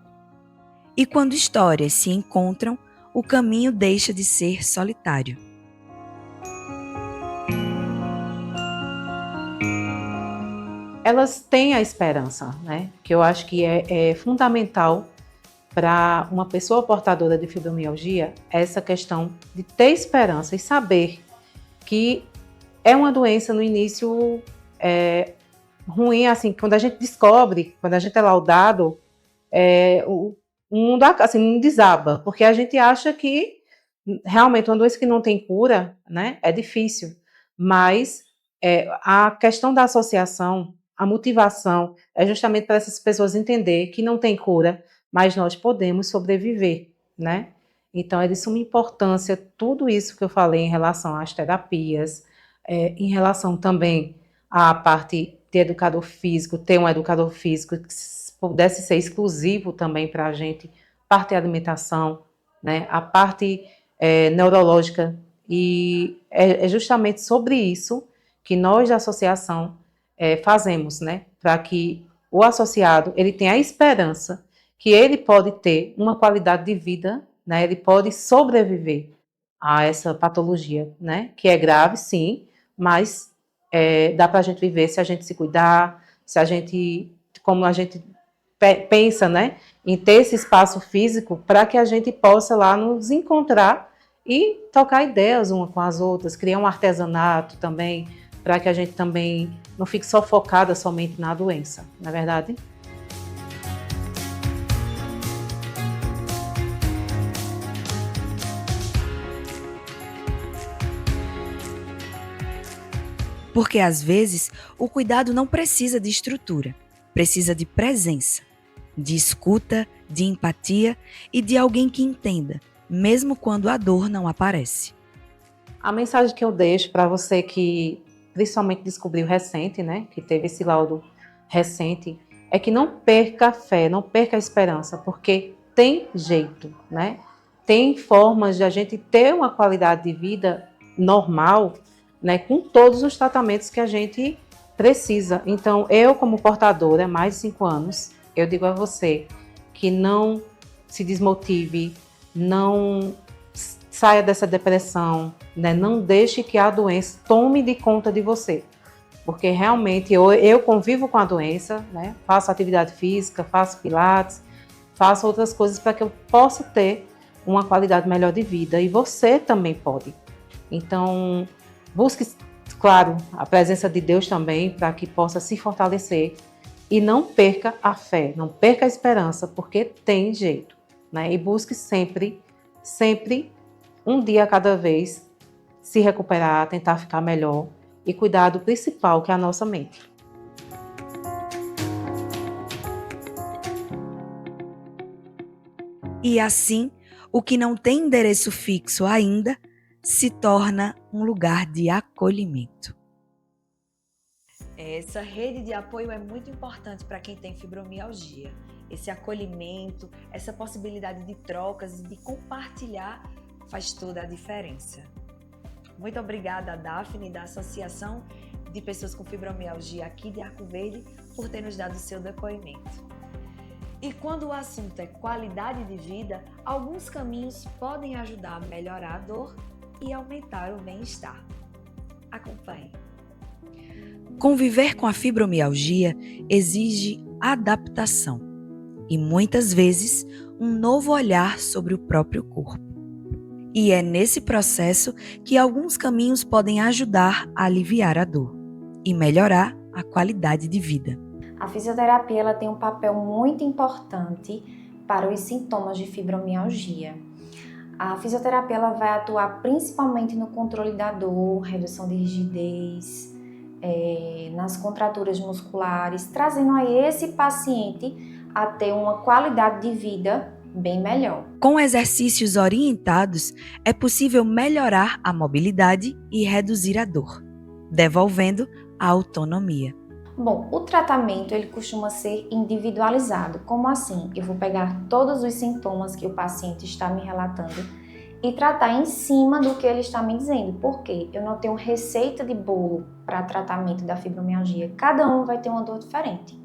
E quando histórias se encontram, o caminho deixa de ser solitário. Elas têm a esperança, né? Que eu acho que é fundamental para uma pessoa portadora de fibromialgia, essa questão de ter esperança e saber que é uma doença no início ruim, assim, quando a gente descobre, quando a gente é laudado, o mundo assim, não desaba, porque a gente acha que realmente uma doença que não tem cura, né, é difícil, mas a questão da associação, a motivação é justamente para essas pessoas entender que não tem cura, mas nós podemos sobreviver, né? Então, é de suma importância tudo isso que eu falei em relação às terapias, em relação também à parte de educador físico, ter um educador físico que pudesse ser exclusivo também para a gente, parte de alimentação, né? A parte neurológica, e é justamente sobre isso que nós da associação fazemos, né? Para que o associado ele tenha a esperança que ele pode ter uma qualidade de vida, né? Ele pode sobreviver a essa patologia, né? Que é grave, sim, mas dá para a gente viver se a gente se cuidar, se a gente, como a gente pensa, né? Em ter esse espaço físico para que a gente possa lá nos encontrar e trocar ideias umas com as outras, criar um artesanato também, para que a gente também não fique só focada somente na doença, não é verdade? Porque às vezes o cuidado não precisa de estrutura, precisa de presença. de escuta, de empatia e de alguém que entenda, mesmo quando a dor não aparece. A mensagem que eu deixo para você que principalmente descobriu recente, né, que teve esse laudo recente, é que não perca a fé, não perca a esperança, porque tem jeito, né? Tem formas de a gente ter uma qualidade de vida normal, né, com todos os tratamentos que a gente precisa. Então, eu como portadora, há mais de 5 anos, eu digo a você que não se desmotive, não saia dessa depressão, né? Não deixe que a doença tome de conta de você. Porque realmente eu convivo com a doença, né? Faço atividade física, faço pilates, faço outras coisas para que eu possa ter uma qualidade melhor de vida. E você também pode. Então, busque, claro, a presença de Deus também para que possa se fortalecer. E não perca a fé, não perca a esperança, porque tem jeito, né? E busque sempre, um dia a cada vez, se recuperar, tentar ficar melhor e cuidar do principal, que é a nossa mente. E assim, o que não tem endereço fixo ainda se torna um lugar de acolhimento. Essa rede de apoio é muito importante para quem tem fibromialgia. Esse acolhimento, essa possibilidade de trocas e de compartilhar faz toda a diferença. Muito obrigada a Daphne, da Associação de Pessoas com Fibromialgia aqui de Arco Verde, por ter nos dado o seu depoimento. E quando o assunto é qualidade de vida, alguns caminhos podem ajudar a melhorar a dor e aumentar o bem-estar. Acompanhe. Conviver com a fibromialgia exige adaptação e, muitas vezes, um novo olhar sobre o próprio corpo. E é nesse processo que alguns caminhos podem ajudar a aliviar a dor e melhorar a qualidade de vida. A fisioterapia ela tem um papel muito importante para os sintomas de fibromialgia. A fisioterapia ela vai atuar principalmente no controle da dor, redução de rigidez, nas contraturas musculares, trazendo a esse paciente a ter uma qualidade de vida bem melhor. Com exercícios orientados, é possível melhorar a mobilidade e reduzir a dor, devolvendo a autonomia. Bom, o tratamento ele costuma ser individualizado. Como assim? Eu vou pegar todos os sintomas que o paciente está me relatando e tratar em cima do que ele está me dizendo. Por quê? Eu não tenho receita de bolo para tratamento da fibromialgia. Cada um vai ter uma dor diferente.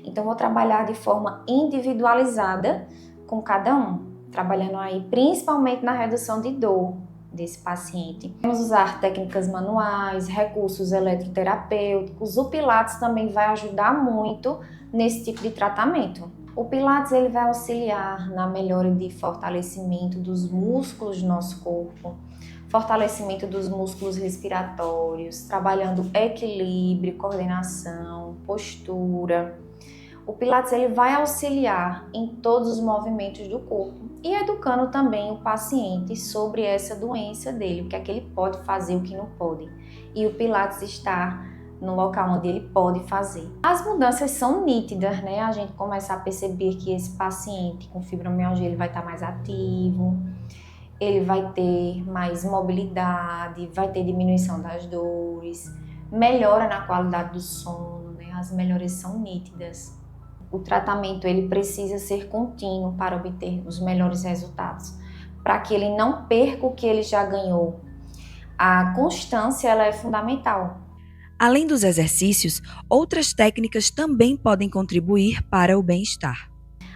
Então, vou trabalhar de forma individualizada com cada um, trabalhando aí principalmente na redução de dor desse paciente. Vamos usar técnicas manuais, recursos eletroterapêuticos. O Pilates também vai ajudar muito nesse tipo de tratamento. O Pilates ele vai auxiliar na melhora de fortalecimento dos músculos do nosso corpo, fortalecimento dos músculos respiratórios, trabalhando equilíbrio, coordenação, postura. O Pilates ele vai auxiliar em todos os movimentos do corpo e educando também o paciente sobre essa doença dele, o que é que ele pode fazer, o que não pode. E o Pilates está no local onde ele pode fazer. As mudanças são nítidas, né? A gente começa a perceber que esse paciente com fibromialgia ele vai estar mais ativo, ele vai ter mais mobilidade, vai ter diminuição das dores, melhora na qualidade do sono, né? As melhorias são nítidas. O tratamento ele precisa ser contínuo para obter os melhores resultados, para que ele não perca o que ele já ganhou. A constância ela é fundamental. Além dos exercícios, outras técnicas também podem contribuir para o bem-estar.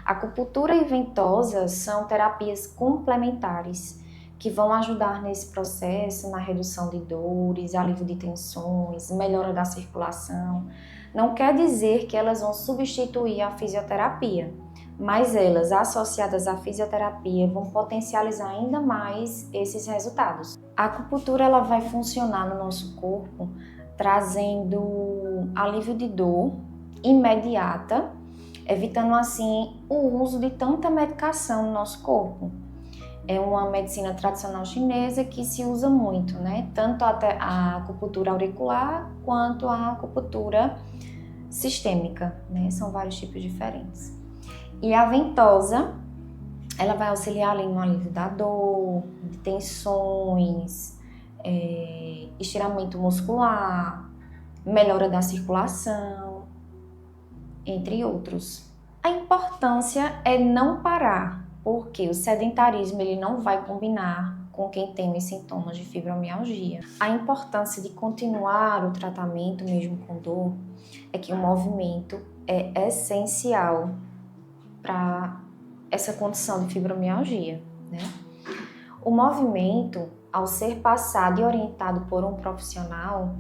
Acupuntura e ventosa são terapias complementares que vão ajudar nesse processo, na redução de dores, alívio de tensões, melhora da circulação. Não quer dizer que elas vão substituir a fisioterapia, mas elas, associadas à fisioterapia, vão potencializar ainda mais esses resultados. A acupuntura ela vai funcionar no nosso corpo, trazendo alívio de dor imediata, evitando assim o uso de tanta medicação no nosso corpo. É uma medicina tradicional chinesa que se usa muito, né? Tanto a acupuntura auricular quanto a acupuntura sistêmica, né? São vários tipos diferentes. E a ventosa, ela vai auxiliar ali no alívio da dor, de tensões, estiramento muscular, melhora da circulação, entre outros. A importância é não parar, porque o sedentarismo ele não vai combinar com quem tem os sintomas de fibromialgia. A importância de continuar o tratamento mesmo com dor é que o movimento é essencial para essa condição de fibromialgia, né? O movimento, ao ser passado e orientado por um profissional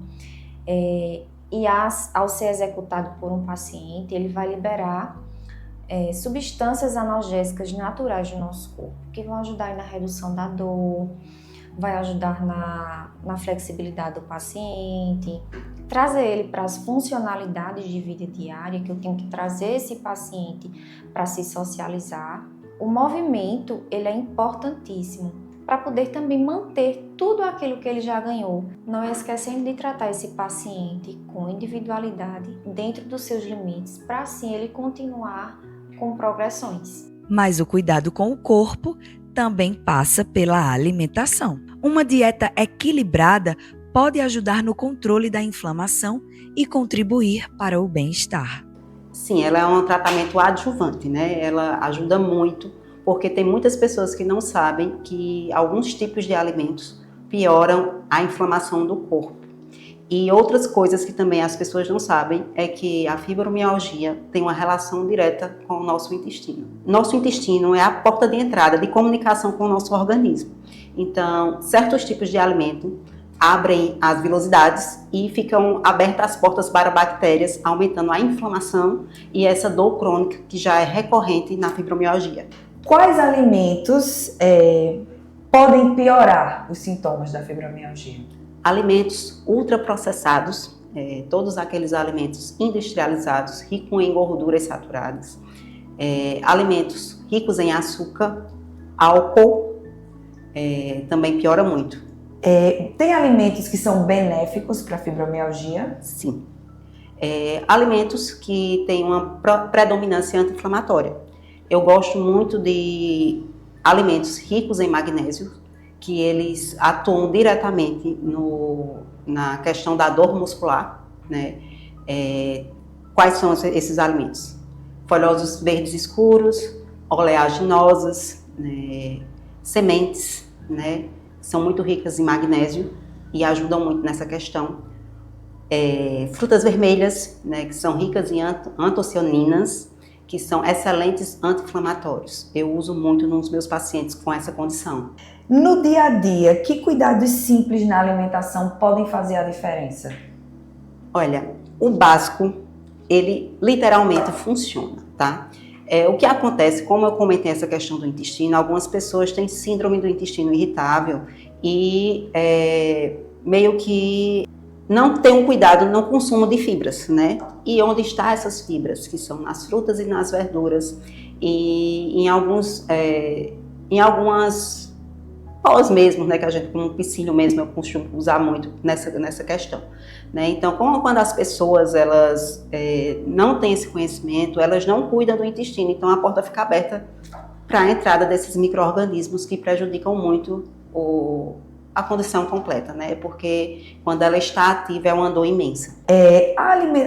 e ao ser executado por um paciente, ele vai liberar substâncias analgésicas naturais do nosso corpo, que vão ajudar na redução da dor, vai ajudar na flexibilidade do paciente, trazer ele para as funcionalidades de vida diária, que eu tenho que trazer esse paciente para se socializar. O movimento, ele é importantíssimo para poder também manter tudo aquilo que ele já ganhou, não esquecendo de tratar esse paciente com individualidade, dentro dos seus limites, para assim ele continuar com progressões. Mas o cuidado com o corpo também passa pela alimentação. Uma dieta equilibrada pode ajudar no controle da inflamação e contribuir para o bem-estar. Sim, ela é um tratamento adjuvante, né? Ela ajuda muito, porque tem muitas pessoas que não sabem que alguns tipos de alimentos pioram a inflamação do corpo. E outras coisas que também as pessoas não sabem é que a fibromialgia tem uma relação direta com o nosso intestino. Nosso intestino é a porta de entrada de comunicação com o nosso organismo. Então, certos tipos de alimento abrem as vilosidades e ficam abertas as portas para bactérias, aumentando a inflamação e essa dor crônica que já é recorrente na fibromialgia. Quais alimentos podem piorar os sintomas da fibromialgia? Alimentos ultraprocessados, todos aqueles alimentos industrializados, ricos em gorduras saturadas, alimentos ricos em açúcar, álcool, também piora muito. Tem alimentos que são benéficos para a fibromialgia? Sim. Alimentos que têm uma predominância anti-inflamatória. Eu gosto muito de alimentos ricos em magnésio, que eles atuam diretamente na questão da dor muscular, né? Quais são esses alimentos? Folhosos verdes escuros, oleaginosas, né? Sementes, né? São muito ricas em magnésio e ajudam muito nessa questão. Frutas vermelhas, né? Que são ricas em antocianinas, que são excelentes anti-inflamatórios. Eu uso muito nos meus pacientes com essa condição. No dia a dia, que cuidados simples na alimentação podem fazer a diferença? Olha, o básico, ele literalmente funciona, tá? O que acontece, como eu comentei essa questão do intestino, algumas pessoas têm síndrome do intestino irritável e meio que não tem um cuidado no consumo de fibras, né? E onde estão essas fibras? Que são nas frutas e nas verduras e em algumas pós mesmo, né? Que a gente, como psyllium mesmo, eu costumo usar muito nessa questão, né? Então, quando as pessoas elas não têm esse conhecimento, elas não cuidam do intestino, então a porta fica aberta para a entrada desses micro-organismos que prejudicam muito a condição completa, né? Porque quando ela está ativa é uma dor imensa.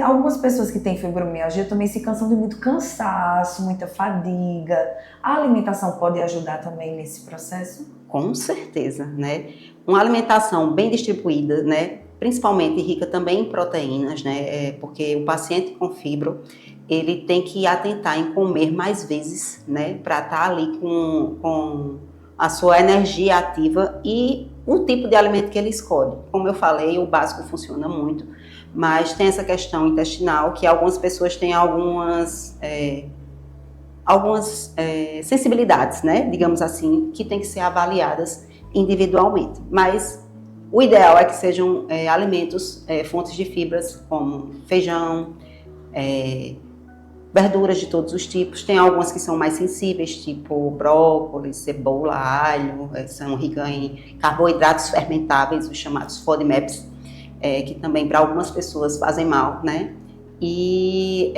Algumas pessoas que têm fibromialgia também se cansam de muito cansaço, muita fadiga. A alimentação pode ajudar também nesse processo? Com certeza, né? Uma alimentação bem distribuída, né? Principalmente rica também em proteínas, né? Porque o paciente com fibro, ele tem que atentar em comer mais vezes, né? Para estar ali com a sua energia ativa e o tipo de alimento que ele escolhe. Como eu falei, o básico funciona muito, mas tem essa questão intestinal que algumas pessoas têm algumas sensibilidades, né, digamos assim, que tem que ser avaliadas individualmente. Mas o ideal é que sejam alimentos, fontes de fibras, como feijão, verduras de todos os tipos. Tem algumas que são mais sensíveis, tipo brócolis, cebola, alho, são ricas em carboidratos fermentáveis, os chamados FODMAPs, que também para algumas pessoas fazem mal, né? E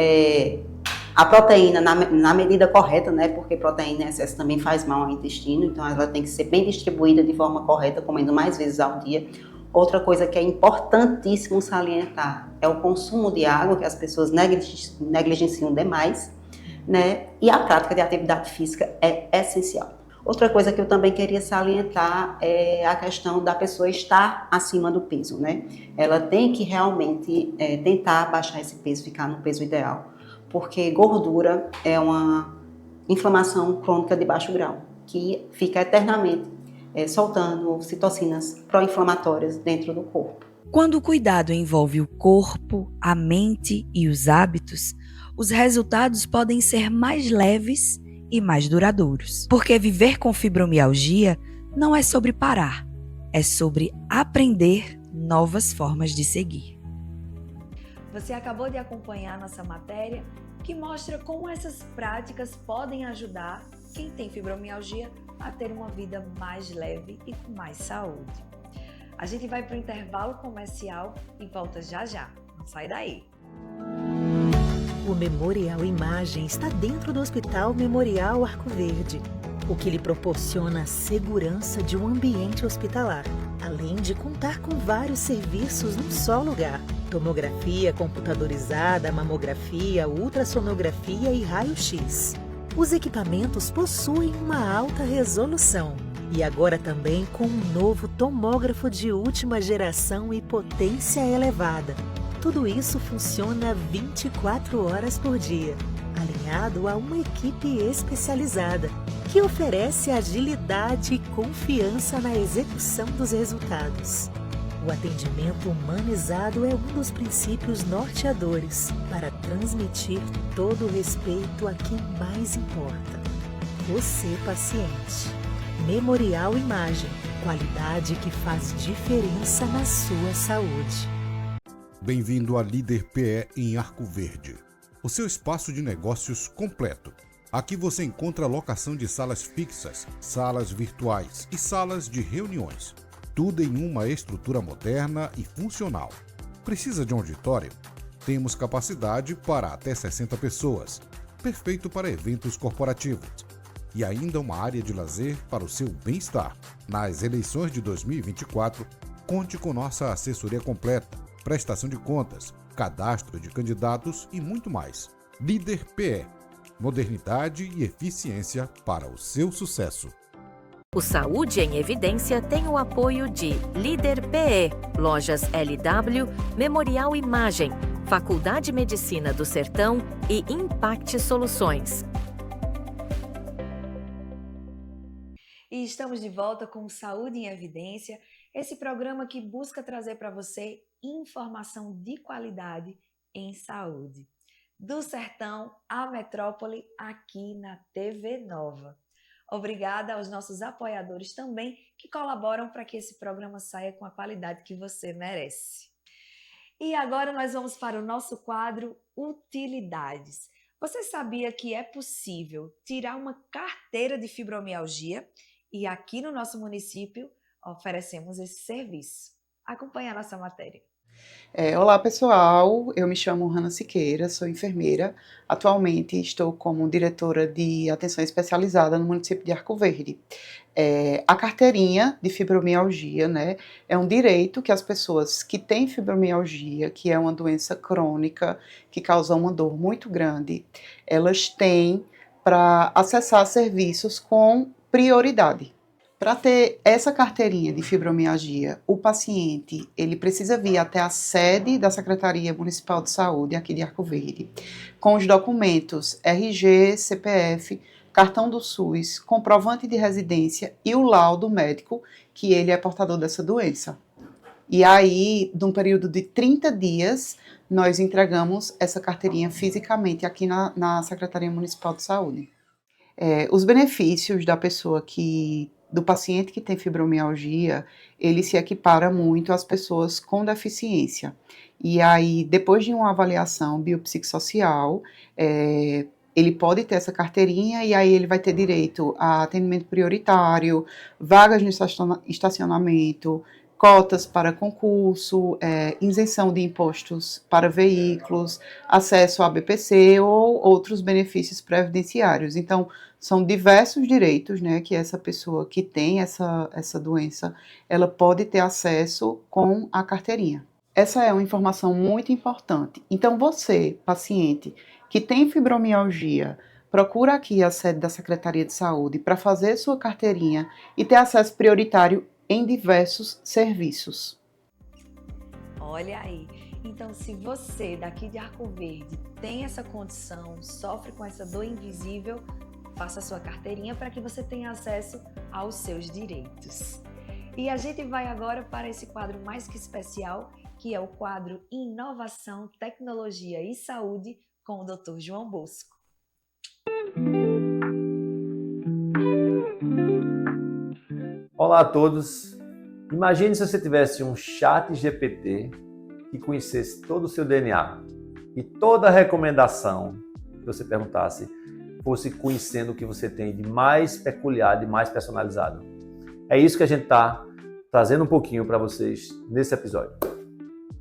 A proteína na medida correta, né? Porque proteína em excesso também faz mal ao intestino, então ela tem que ser bem distribuída de forma correta, comendo mais vezes ao dia. Outra coisa que é importantíssimo salientar é o consumo de água, que as pessoas negligenciam demais, né? E a prática de atividade física é essencial. Outra coisa que eu também queria salientar é a questão da pessoa estar acima do peso, né? Ela tem que realmente tentar baixar esse peso, ficar no peso ideal, porque gordura é uma inflamação crônica de baixo grau, que fica eternamente soltando citocinas pró-inflamatórias dentro do corpo. Quando o cuidado envolve o corpo, a mente e os hábitos, os resultados podem ser mais leves e mais duradouros. Porque viver com fibromialgia não é sobre parar, é sobre aprender novas formas de seguir. Você acabou de acompanhar nossa matéria que mostra como essas práticas podem ajudar quem tem fibromialgia a ter uma vida mais leve e com mais saúde. A gente vai para o intervalo comercial e volta já já. Não sai daí. O Memorial Imagem está dentro do Hospital Memorial Arco Verde, o que lhe proporciona a segurança de um ambiente hospitalar, além de contar com vários serviços num só lugar: tomografia computadorizada, mamografia, ultrassonografia e raio-x. Os equipamentos possuem uma alta resolução e agora também com um novo tomógrafo de última geração e potência elevada. Tudo isso funciona 24 horas por dia, alinhado a uma equipe especializada que oferece agilidade e confiança na execução dos resultados. O atendimento humanizado é um dos princípios norteadores para transmitir todo o respeito a quem mais importa: você, paciente. Memorial Imagem, qualidade que faz diferença na sua saúde. Bem-vindo à Líder PE em Arco Verde, o seu espaço de negócios completo. Aqui você encontra a locação de salas fixas, salas virtuais e salas de reuniões. Tudo em uma estrutura moderna e funcional. Precisa de um auditório? Temos capacidade para até 60 pessoas, perfeito para eventos corporativos. E ainda uma área de lazer para o seu bem-estar. Nas eleições de 2024, conte com nossa assessoria completa, prestação de contas, cadastro de candidatos e muito mais. Líder PE, modernidade e eficiência para o seu sucesso. O Saúde em Evidência tem o apoio de Líder PE, Lojas LW, Memorial Imagem, Faculdade de Medicina do Sertão e Impact Soluções. E estamos de volta com Saúde em Evidência, esse programa que busca trazer para você informação de qualidade em saúde. Do sertão à metrópole, aqui na TV Nova. Obrigada aos nossos apoiadores também, que colaboram para que esse programa saia com a qualidade que você merece. E agora nós vamos para o nosso quadro Utilidades. Você sabia que é possível tirar uma carteira de fibromialgia? E aqui no nosso município oferecemos esse serviço. Acompanhe a nossa matéria. Olá pessoal, eu me chamo Hanna Siqueira, sou enfermeira. Atualmente estou como diretora de atenção especializada no município de Arco Verde. A carteirinha de fibromialgia, né, é um direito que as pessoas que têm fibromialgia, que é uma doença crônica que causa uma dor muito grande, elas têm para acessar serviços com prioridade. Para ter essa carteirinha de fibromialgia, o paciente ele precisa vir até a sede da Secretaria Municipal de Saúde, aqui de Arco Verde, com os documentos RG, CPF, cartão do SUS, comprovante de residência e o laudo médico que ele é portador dessa doença. E aí, num período de 30 dias, nós entregamos essa carteirinha fisicamente aqui na Secretaria Municipal de Saúde. Os benefícios do paciente que tem fibromialgia, ele se equipara muito às pessoas com deficiência. E aí, depois de uma avaliação biopsicossocial, ele pode ter essa carteirinha e aí ele vai ter direito a atendimento prioritário, vagas no estacionamento, cotas para concurso, isenção de impostos para veículos, acesso a BPC ou outros benefícios previdenciários. Então, são diversos direitos, né, que essa pessoa que tem essa doença, ela pode ter acesso com a carteirinha. Essa é uma informação muito importante. Então, você, paciente, que tem fibromialgia, procura aqui a sede da Secretaria de Saúde para fazer sua carteirinha e ter acesso prioritário em diversos serviços. Olha aí. Então, se você daqui de Arco Verde tem essa condição, sofre com essa dor invisível, faça a sua carteirinha para que você tenha acesso aos seus direitos. E a gente vai agora para esse quadro mais que especial, que é o quadro Inovação, Tecnologia e Saúde com o Dr. João Bosco. Olá a todos. Imagine se você tivesse um chat GPT que conhecesse todo o seu DNA e toda a recomendação que você perguntasse fosse conhecendo o que você tem de mais peculiar, de mais personalizado. É isso que a gente está trazendo um pouquinho para vocês nesse episódio.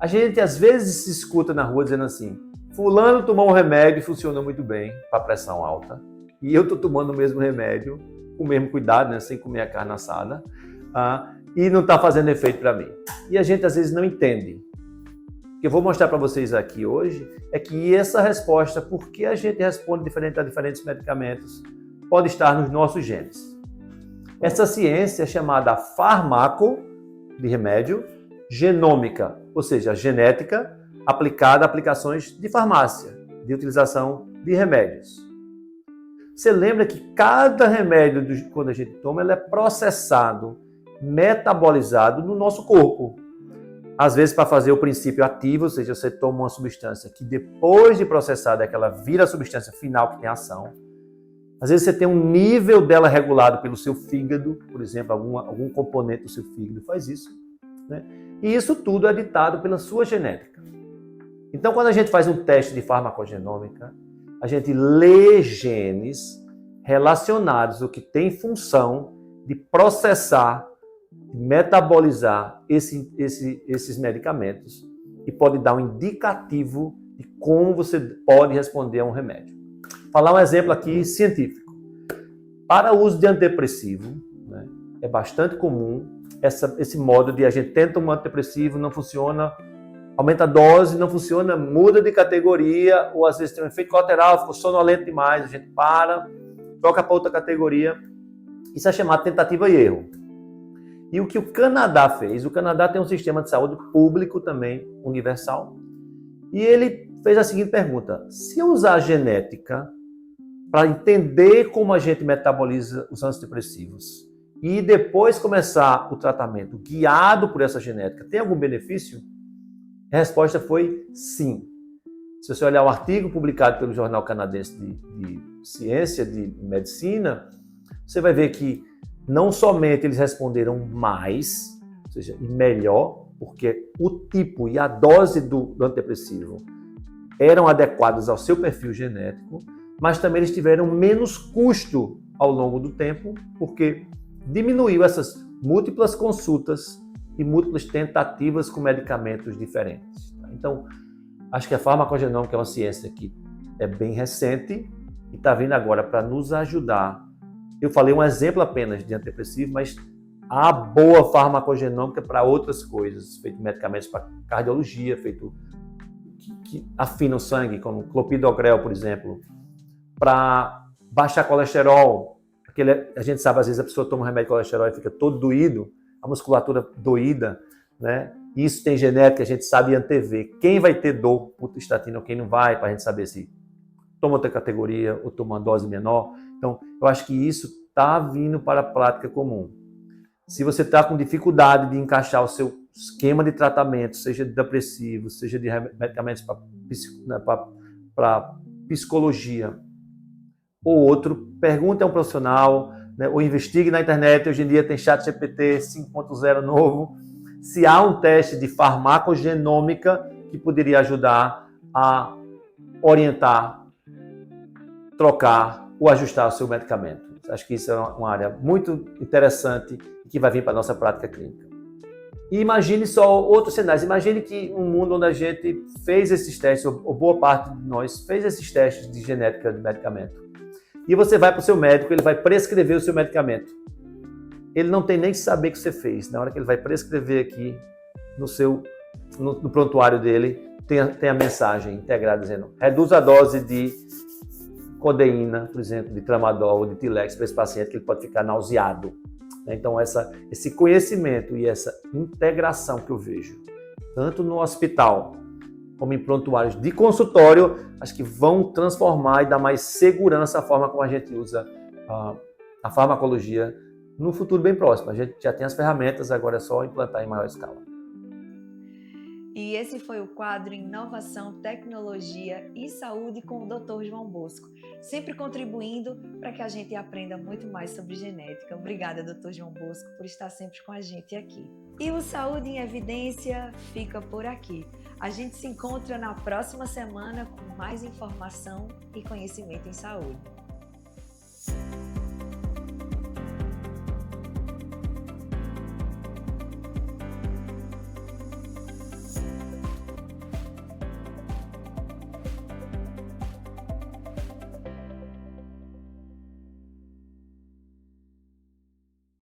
A gente às vezes se escuta na rua dizendo assim: fulano tomou um remédio e funcionou muito bem para pressão alta, e eu estou tomando o mesmo remédio, com o mesmo cuidado, né, sem comer a carne assada, e não está fazendo efeito para mim. E a gente às vezes não entende. O que eu vou mostrar para vocês aqui hoje é que essa resposta, por que a gente responde diferente a diferentes medicamentos, pode estar nos nossos genes. Essa ciência é chamada farmaco, de remédio, genômica, ou seja, genética aplicada a aplicações de farmácia, de utilização de remédios. Você lembra que cada remédio, quando a gente toma, ele é processado, metabolizado no nosso corpo. Às vezes para fazer o princípio ativo, ou seja, você toma uma substância que depois de processada ela vira a substância final que tem ação. Às vezes você tem um nível dela regulado pelo seu fígado, por exemplo, algum componente do seu fígado faz isso, né? E isso tudo é ditado pela sua genética. Então, quando a gente faz um teste de farmacogenômica, a gente lê genes relacionados ao que tem função de processar, metabolizar esses medicamentos e pode dar um indicativo de como você pode responder a um remédio. Vou falar um exemplo aqui científico. Para o uso de antidepressivo, né, é bastante comum esse modo de a gente tenta um antidepressivo, não funciona, aumenta a dose, não funciona, muda de categoria, ou às vezes tem um efeito colateral, ficou sonolento demais, a gente para, troca para outra categoria. Isso é chamado tentativa e erro. E o que o Canadá fez, o Canadá tem um sistema de saúde público também, universal, e ele fez a seguinte pergunta: se eu usar a genética para entender como a gente metaboliza os antidepressivos e depois começar o tratamento guiado por essa genética, tem algum benefício? A resposta foi sim. Se você olhar o artigo publicado pelo Jornal Canadense de Ciência, de Medicina, você vai ver que não somente eles responderam mais, ou seja, e melhor, porque o tipo e a dose do antidepressivo eram adequados ao seu perfil genético, mas também eles tiveram menos custo ao longo do tempo, porque diminuiu essas múltiplas consultas e múltiplas tentativas com medicamentos diferentes. Então, acho que a farmacogenômica é uma ciência que é bem recente e está vindo agora para nos ajudar. Eu falei um exemplo apenas de antidepressivo, mas há boa farmacogenômica para outras coisas, feito medicamentos para cardiologia, feito que afinam o sangue, como clopidogrel, por exemplo, para baixar colesterol. A gente sabe, às vezes a pessoa toma um remédio de colesterol e fica todo doído, a musculatura doída, né? Isso tem genética, a gente sabe antever quem vai ter dor por estatina ou quem não vai, para a gente saber se toma outra categoria ou toma uma dose menor. Então, eu acho que isso está vindo para a prática comum. Se você está com dificuldade de encaixar o seu esquema de tratamento, seja de depressivo, seja de medicamentos para psicologia ou outro, pergunte a um profissional, né, ou investigue na internet. Hoje em dia tem ChatGPT 5.0 novo. Se há um teste de farmacogenômica que poderia ajudar a orientar, trocar ou ajustar o seu medicamento. Acho que isso é uma área muito interessante e que vai vir para a nossa prática clínica. E imagine só outros cenários. Imagine que um mundo onde a gente fez esses testes, ou boa parte de nós fez esses testes de genética de medicamento. E você vai para o seu médico, ele vai prescrever o seu medicamento. Ele não tem nem que saber que você fez. Na hora que ele vai prescrever aqui no prontuário dele, tem a mensagem integrada dizendo: reduz a dose de codeína, por exemplo, de tramadol ou de Tilex para esse paciente, que ele pode ficar nauseado. Então, esse conhecimento e essa integração que eu vejo, tanto no hospital como em prontuários de consultório, acho que vão transformar e dar mais segurança à forma como a gente usa a farmacologia no futuro bem próximo. A gente já tem as ferramentas, agora é só implantar em maior escala. E esse foi o quadro Inovação, Tecnologia e Saúde com o Dr. João Bosco, sempre contribuindo para que a gente aprenda muito mais sobre genética. Obrigada, Dr. João Bosco, por estar sempre com a gente aqui. E o Saúde em Evidência fica por aqui. A gente se encontra na próxima semana com mais informação e conhecimento em saúde.